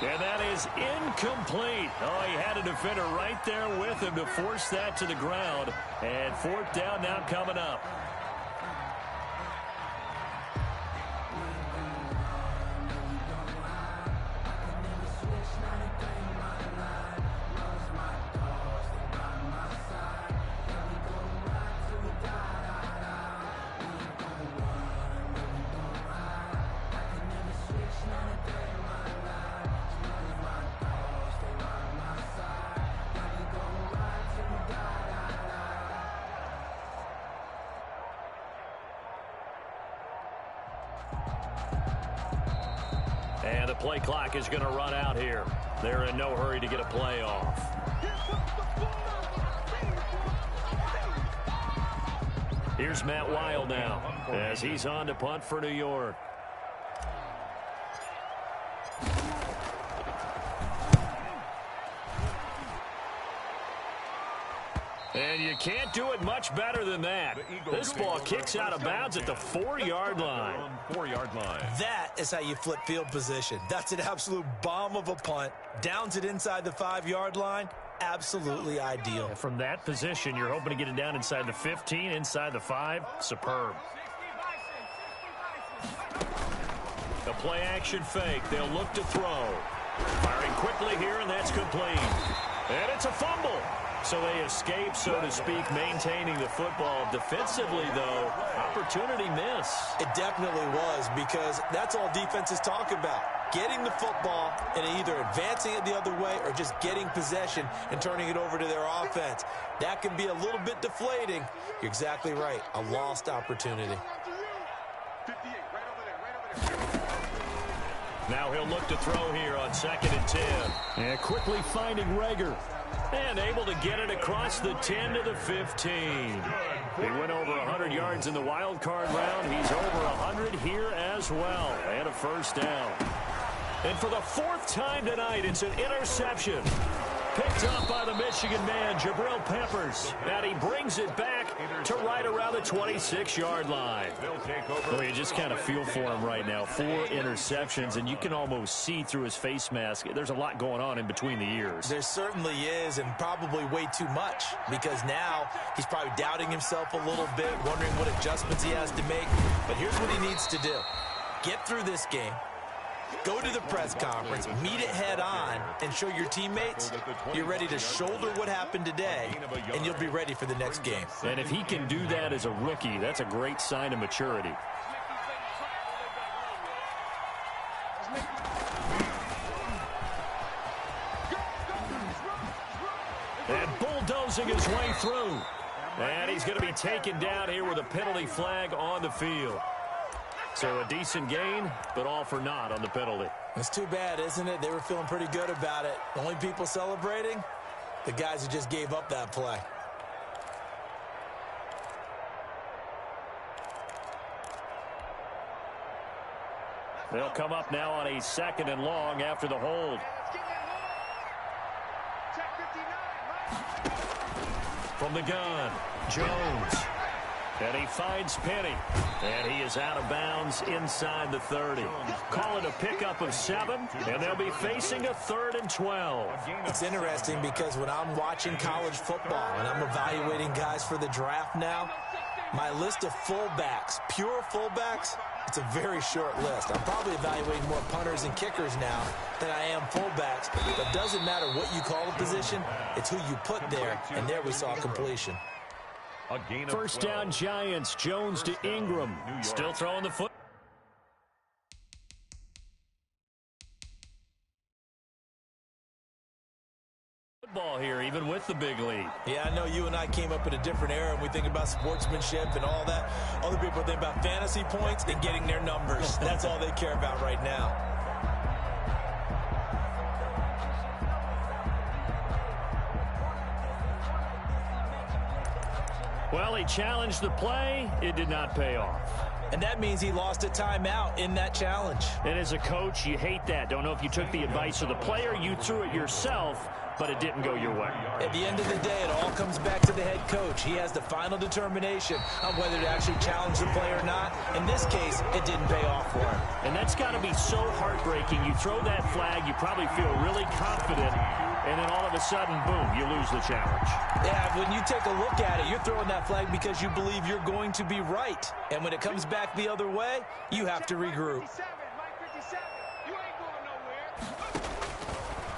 And that is incomplete. Oh, he had a defender right there with him to force that to the ground. And 4th down now coming up. And the play clock is going to run out here. They're in no hurry to get a play off. Here's Matt Wild now as he's on to punt for New York. And you can't do it much better than that. This ball kicks out of bounds at the 4-yard line. 4-yard line. That is how you flip field position. That's an absolute bomb of a punt. Downs it inside the 5-yard line. Absolutely ideal. From that position, you're hoping to get it down inside the 15, inside the 5. Superb. The play action fake. They'll look to throw. Firing quickly here, and that's complete. And it's a fumble. So they escape, so to speak, maintaining the football. Defensively, though, opportunity miss. It definitely was, because that's all defenses talk about. Getting the football and either advancing it the other way or just getting possession and turning it over to their offense. That can be a little bit deflating. You're exactly right. A lost opportunity. Now he'll look to throw here on 2nd and 10. And quickly finding Reagor. And able to get it across the 10 to the 15. He went over 100 yards in the wild card round. He's over 100 here as well. And a first down. And for the 4th time tonight, it's an interception. Picked up by the Michigan man, Jabril Peppers. And he brings it back to right around the 26-yard line. Well, you just kind of feel for him right now. 4 interceptions, and you can almost see through his face mask. There's a lot going on in between the ears. There certainly is, and probably way too much, because now he's probably doubting himself a little bit, wondering what adjustments he has to make. But here's what he needs to do. Get through this game. Go to the press conference, meet it head on, and show your teammates you're ready to shoulder what happened today, and you'll be ready for the next game. And if he can do that as a rookie, that's a great sign of maturity. bulldozing his way through. And he's going to be taken down here with a penalty flag on the field. So a decent gain, but all for naught on the penalty. It's too bad, isn't it? They were feeling pretty good about it. The only people celebrating, the guys who just gave up that play. They'll come up now on a 2nd and long after the hold. From the gun, Jones. And he finds Penny. And he is out of bounds inside the 30. Call it a pickup of 7, and they'll be facing a 3rd and 12. It's interesting because when I'm watching college football and I'm evaluating guys for the draft now, my list of fullbacks, pure fullbacks, it's a very short list. I'm probably evaluating more punters and kickers now than I am fullbacks. But it doesn't matter what you call a position, it's who you put there, and there we saw completion. First down, Giants. Jones to Ingram. Still throwing the foot. Football here, even with the big lead. Yeah, I know you and I came up in a different era, and we think about sportsmanship and all that. Other people think about fantasy points and getting their numbers. That's all they care about right now. Well, he challenged the play. It did not pay off. And that means he lost a timeout in that challenge. And as a coach, you hate that. Don't know if you took the advice of the player, you threw it yourself, but it didn't go your way. At the end of the day, it all comes back to the head coach. He has the final determination on whether to actually challenge the play or not. In this case, it didn't pay off for him. And that's got to be so heartbreaking. You throw that flag, you probably feel really confident, and then all of a sudden, boom, you lose the challenge. Yeah, when you take a look at it, you're throwing that flag because you believe you're going to be right. And when it comes back the other way, you have to regroup.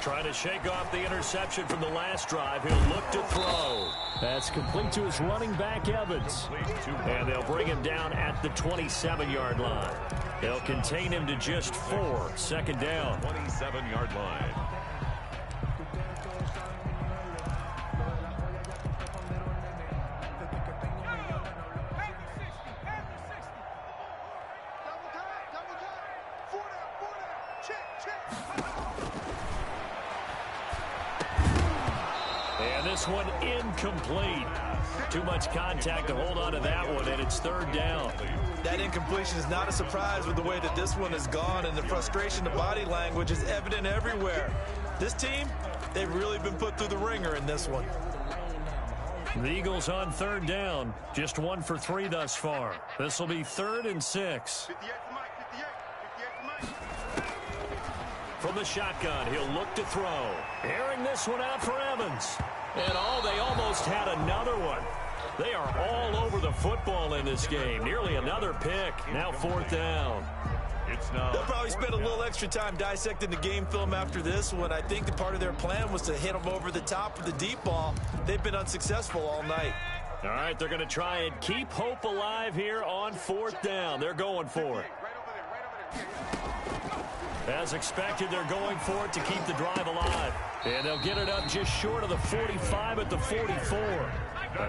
Trying to shake off the interception from the last drive. He'll look to throw. That's complete to his running back, Evans. And they'll bring him down at the 27-yard line. They'll contain him to just 4. Second down. 27-yard line. This one incomplete. Too much contact to hold on to that one, and it's 3rd down. That incompletion is not a surprise with the way that this one has gone, and the frustration of body language is evident everywhere. This team, they've really been put through the ringer in this one. The Eagles on 3rd down. Just 1 for 3 thus far. This will be 3rd and 6. From the shotgun, he'll look to throw. Airing this one out for Evans. And they almost had another one. They are all over the football in this game. Nearly another pick. Now 4th down. They'll probably spend a little extra time dissecting the game film after this one. I think the part of their plan was to hit them over the top of the deep ball. They've been unsuccessful all night. All right, they're going to try and keep hope alive here on 4th down. They're going for it. As expected, they're going for it to keep the drive alive. And they'll get it up just short of the 45 at the 44.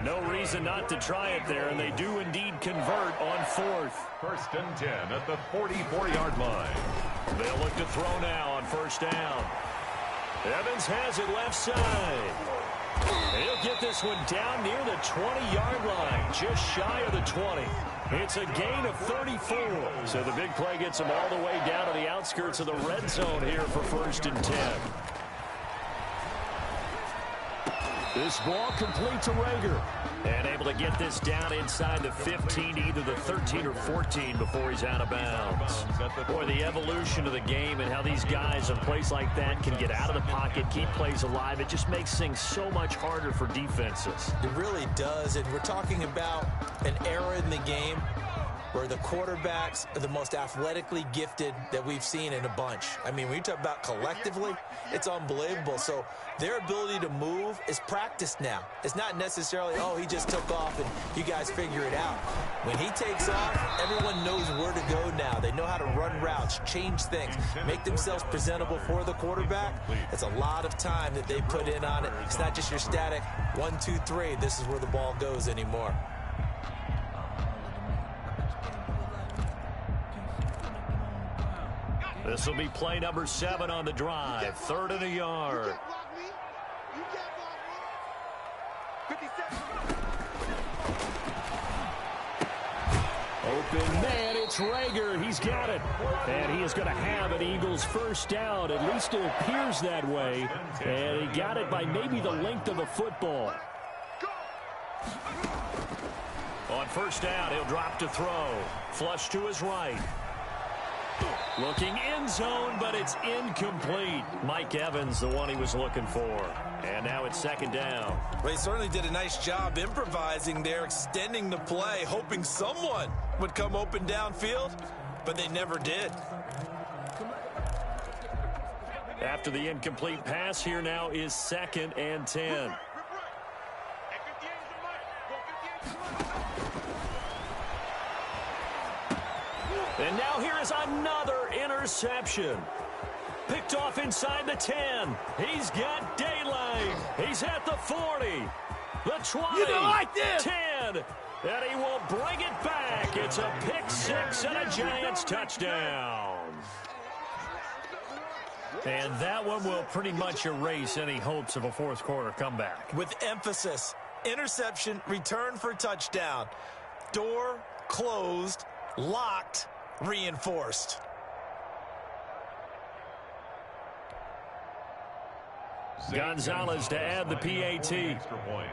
No reason not to try it there, and they do indeed convert on 4th. 1st and 10 at the 44-yard line. They'll look to throw now on 1st down. Evans has it left side. He'll get this one down near the 20-yard line, just shy of the 20. It's a gain of 34. So the big play gets them all the way down to the outskirts of the red zone here for 1st and 10. This ball complete to Rager. And able to get this down inside the 15, either the 13 or 14 before he's out of bounds. Boy, the evolution of the game and how these guys in plays like that can get out of the pocket, keep plays alive, it just makes things so much harder for defenses. It really does, and we're talking about an era in the game where the quarterbacks are the most athletically gifted that we've seen in a bunch. I mean, when you talk about collectively, it's unbelievable. So their ability to move is practiced now. It's not necessarily, oh, he just took off and you guys figure it out. When he takes off, everyone knows where to go now. They know how to run routes, change things, make themselves presentable for the quarterback. It's a lot of time that they put in on it. It's not just your static 1, 2, 3. This is where the ball goes anymore. This will be play number 7 on the drive. 3rd and a yard. You can't block me. You can't block me. 50 seconds. Open man, it's Reagor. He's got it. And he is going to have an Eagles first down. At least it appears that way. And he got it by maybe the length of a football. On first down, he'll drop to throw. Flush to his right. Looking end zone, but it's incomplete. Mike Evans, the one he was looking for. And now it's 2nd down. Well, he certainly did a nice job improvising there, extending the play, hoping someone would come open downfield, but they never did. After the incomplete pass, here now is 2nd and 10. And now here is another interception. Picked off inside the 10. He's got daylight. He's at the 40. The 20. You don't like this. 10. And he will bring it back. It's a pick 6 and a Giants touchdown. And that one will pretty much erase any hopes of a fourth quarter comeback. With emphasis, interception, return for touchdown. Door closed, locked, reinforced. Gonzalez to add the PAT. Extra point.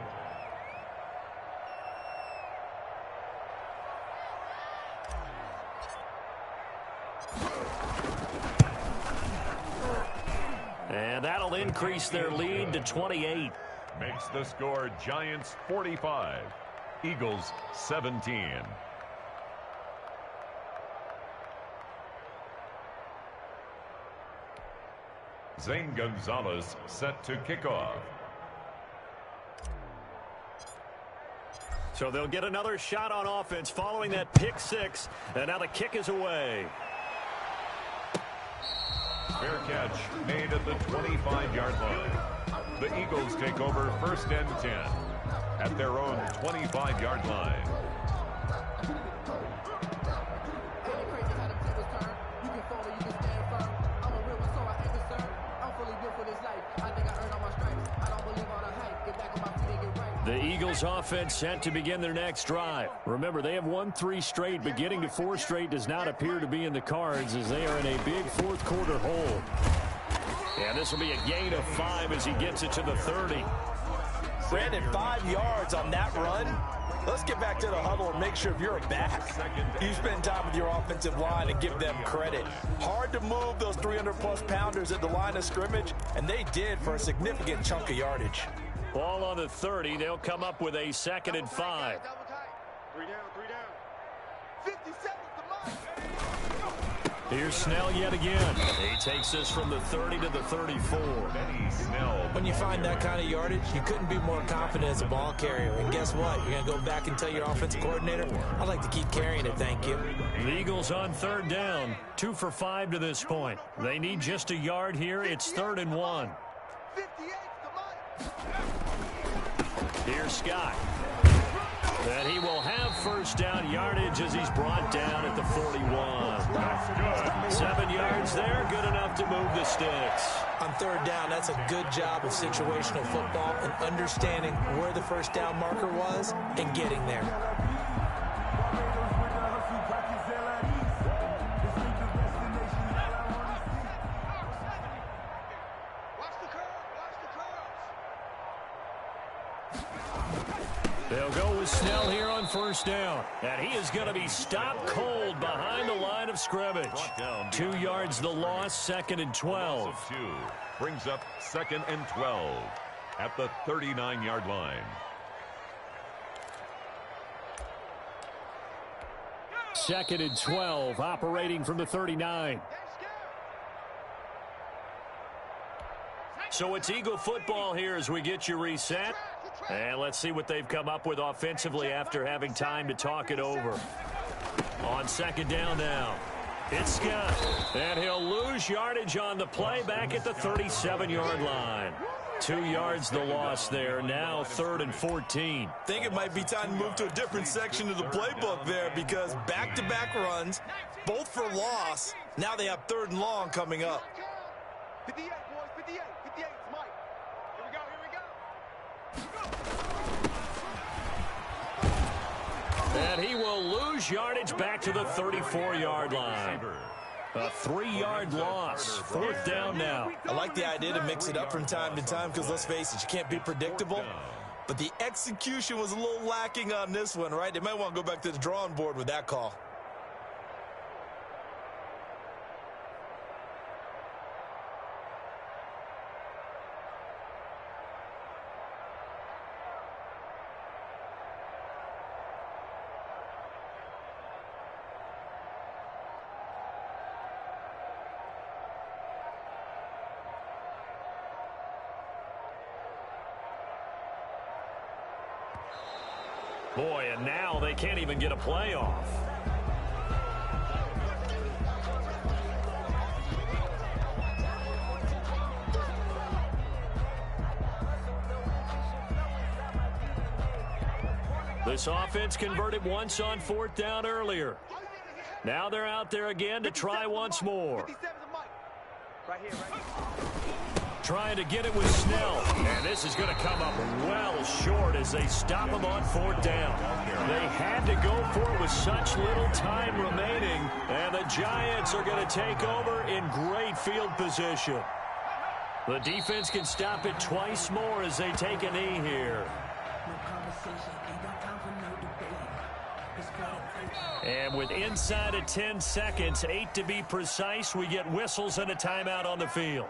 And that'll increase their lead to 28. Makes the score Giants 45, Eagles 17. Zane Gonzalez set to kick off. So they'll get another shot on offense following that pick 6. And now the kick is away. Fair catch made at the 25-yard line. The Eagles take over 1st and 10 at their own 25-yard line. The Eagles offense set to begin their next drive. Remember, they have won 3 straight, but getting to 4 straight does not appear to be in the cards as they are in a big fourth quarter hole. And this will be a gain of 5 as he gets it to the 30. Brandon, 5 yards on that run. Let's get back to the huddle and make sure if you're back, you spend time with your offensive line and give them credit. Hard to move those 300-plus pounders at the line of scrimmage, and they did for a significant chunk of yardage. Ball on the 30. They'll come up with a 2nd and 5. Double tight. 3 down, 3 down. 50 seconds to mark. Here's Snell yet again. He takes this from the 30 to the 34. Benny Snell. When you find that kind of yardage, you couldn't be more confident as a ball carrier. And guess what? You're going to go back and tell your offensive coordinator, I'd like to keep carrying it, thank you. The Eagles on 3rd down. 2 for 5 to this point. They need just a yard here. It's 3rd and 1. 58 to Mike. Here's Scott. And he will have first down yardage as he's brought down at the 41. That's good. 7 yards there, good enough to move the sticks. On 3rd down, that's a good job of situational football and understanding where the first down marker was and getting there. They'll go with Snell here on first down. And he is going to be stopped cold behind the line of scrimmage. 2 yards the loss, 2nd and 12. 2 brings up 2nd and 12 at the 39-yard line. 2nd and 12, operating from the 39. So it's Eagle football here as we get you reset. And let's see what they've come up with offensively after having time to talk it over. On 2nd down now, it's Scott. And he'll lose yardage on the play back at the 37-yard line. 2 yards the loss there. Now 3rd and 14. Think it might be time to move to a different section of the playbook there because back-to-back runs, both for loss. Now they have 3rd and long coming up. 58, boys, 58. 58, Mike. Here we go, And he will lose yardage back to the 34-yard line. A 3-yard loss. 4th down now. I like the idea to mix it up from time to time because, let's face it, you can't be predictable. But the execution was a little lacking on this one, right? They might want to go back to the drawing board with that call. Boy, and now they can't even get a playoff. This offense converted once on 4th down earlier. Now they're out there again to try once more. Right here. Trying to get it with Snell. And this is going to come up well short as they stop him on 4th down. They had to go for it with such little time remaining. And the Giants are going to take over in great field position. The defense can stop it twice more as they take a knee here. And with inside of 10 seconds, 8 to be precise, we get whistles and a timeout on the field.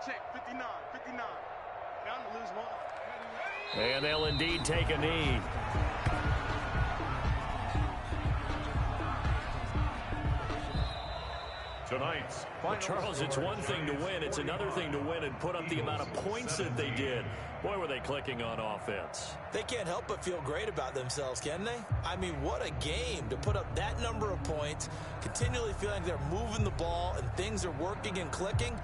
Check. 59. Down to lose one. And they'll indeed take a knee. Tonight's Well, Charles, it's one thing to win. It's another thing to win and put up the amount of points that they did. Boy, were they clicking on offense. They can't help but feel great about themselves, can they? I mean, what a game to put up that number of points, continually feeling they're moving the ball and things are working and clicking.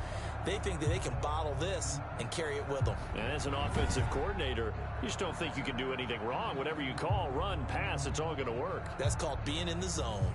They think that they can bottle this and carry it with them. And as an offensive coordinator, you just don't think you can do anything wrong. Whatever you call, run, pass, it's all going to work. That's called being in the zone.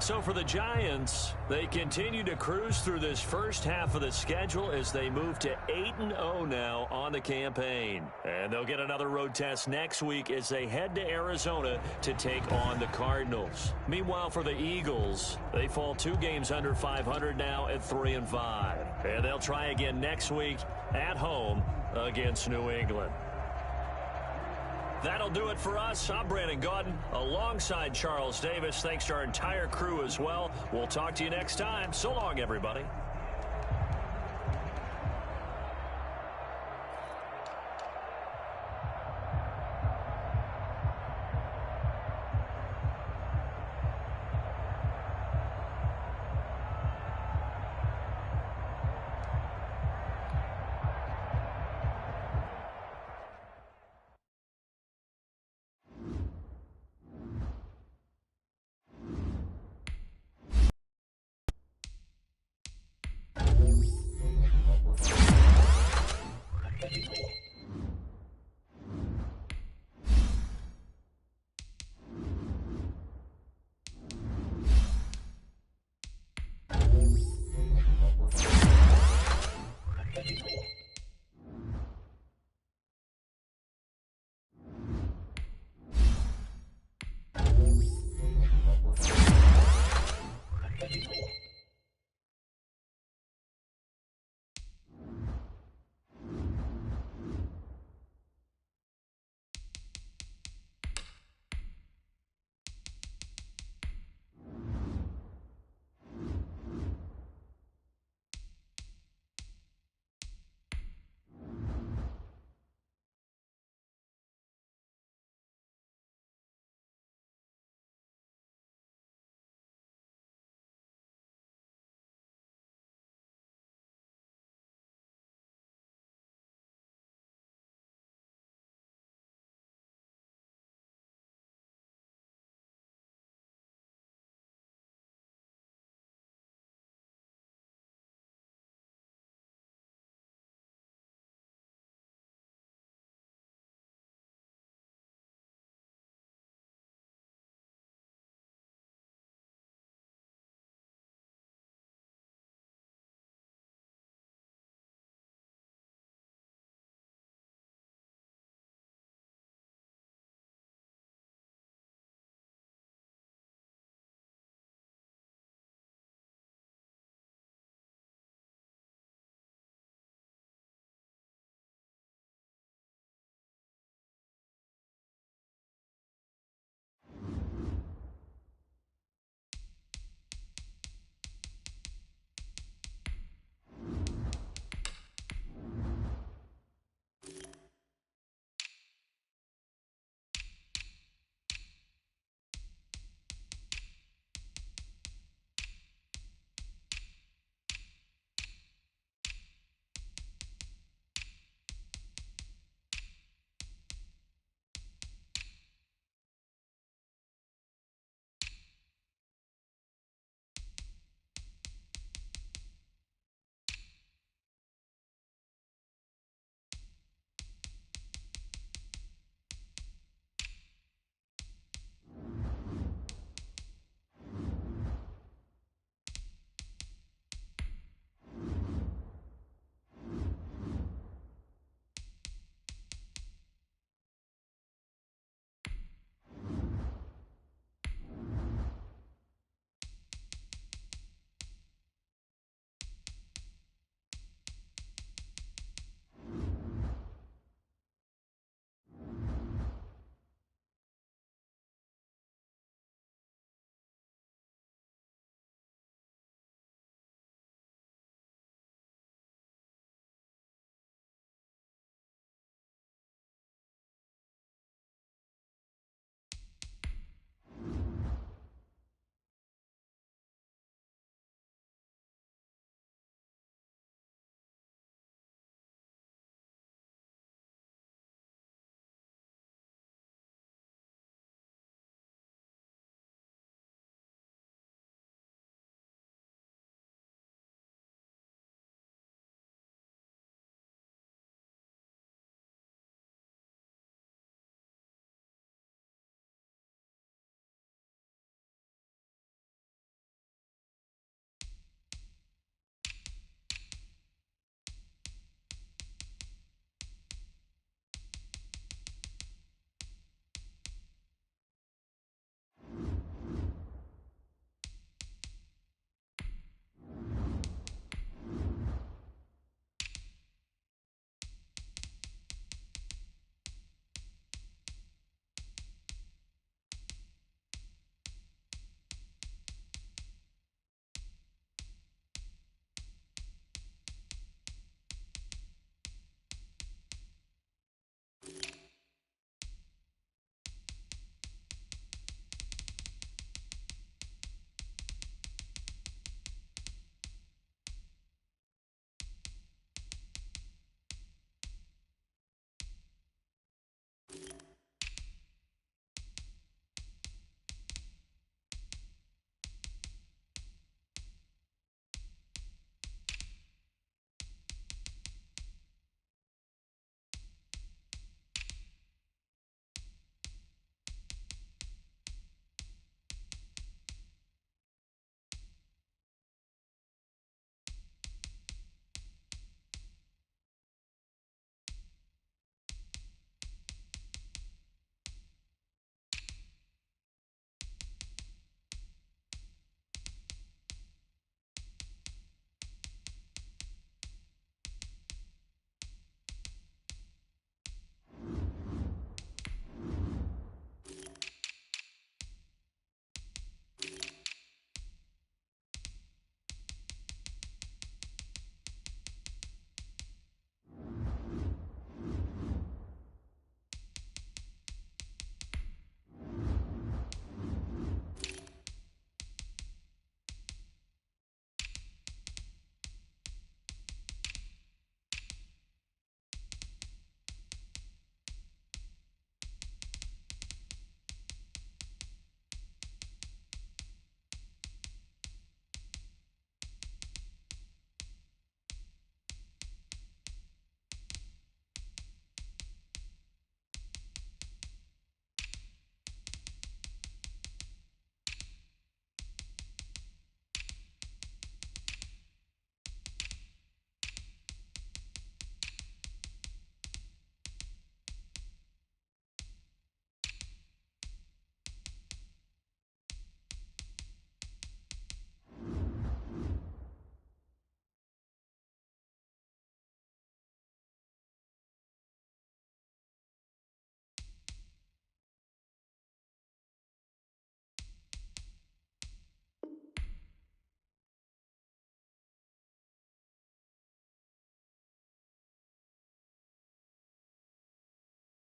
So for the Giants, they continue to cruise through this first half of the schedule as they move to 8-0 now on the campaign. And they'll get another road test next week as they head to Arizona to take on the Cardinals. Meanwhile, for the Eagles, they fall 2 games under 500 now at 3-5. And they'll try again next week at home against New England. That'll do it for us. I'm Brandon Gaudin alongside Charles Davis. Thanks to our entire crew as well. We'll talk to you next time. So long, everybody.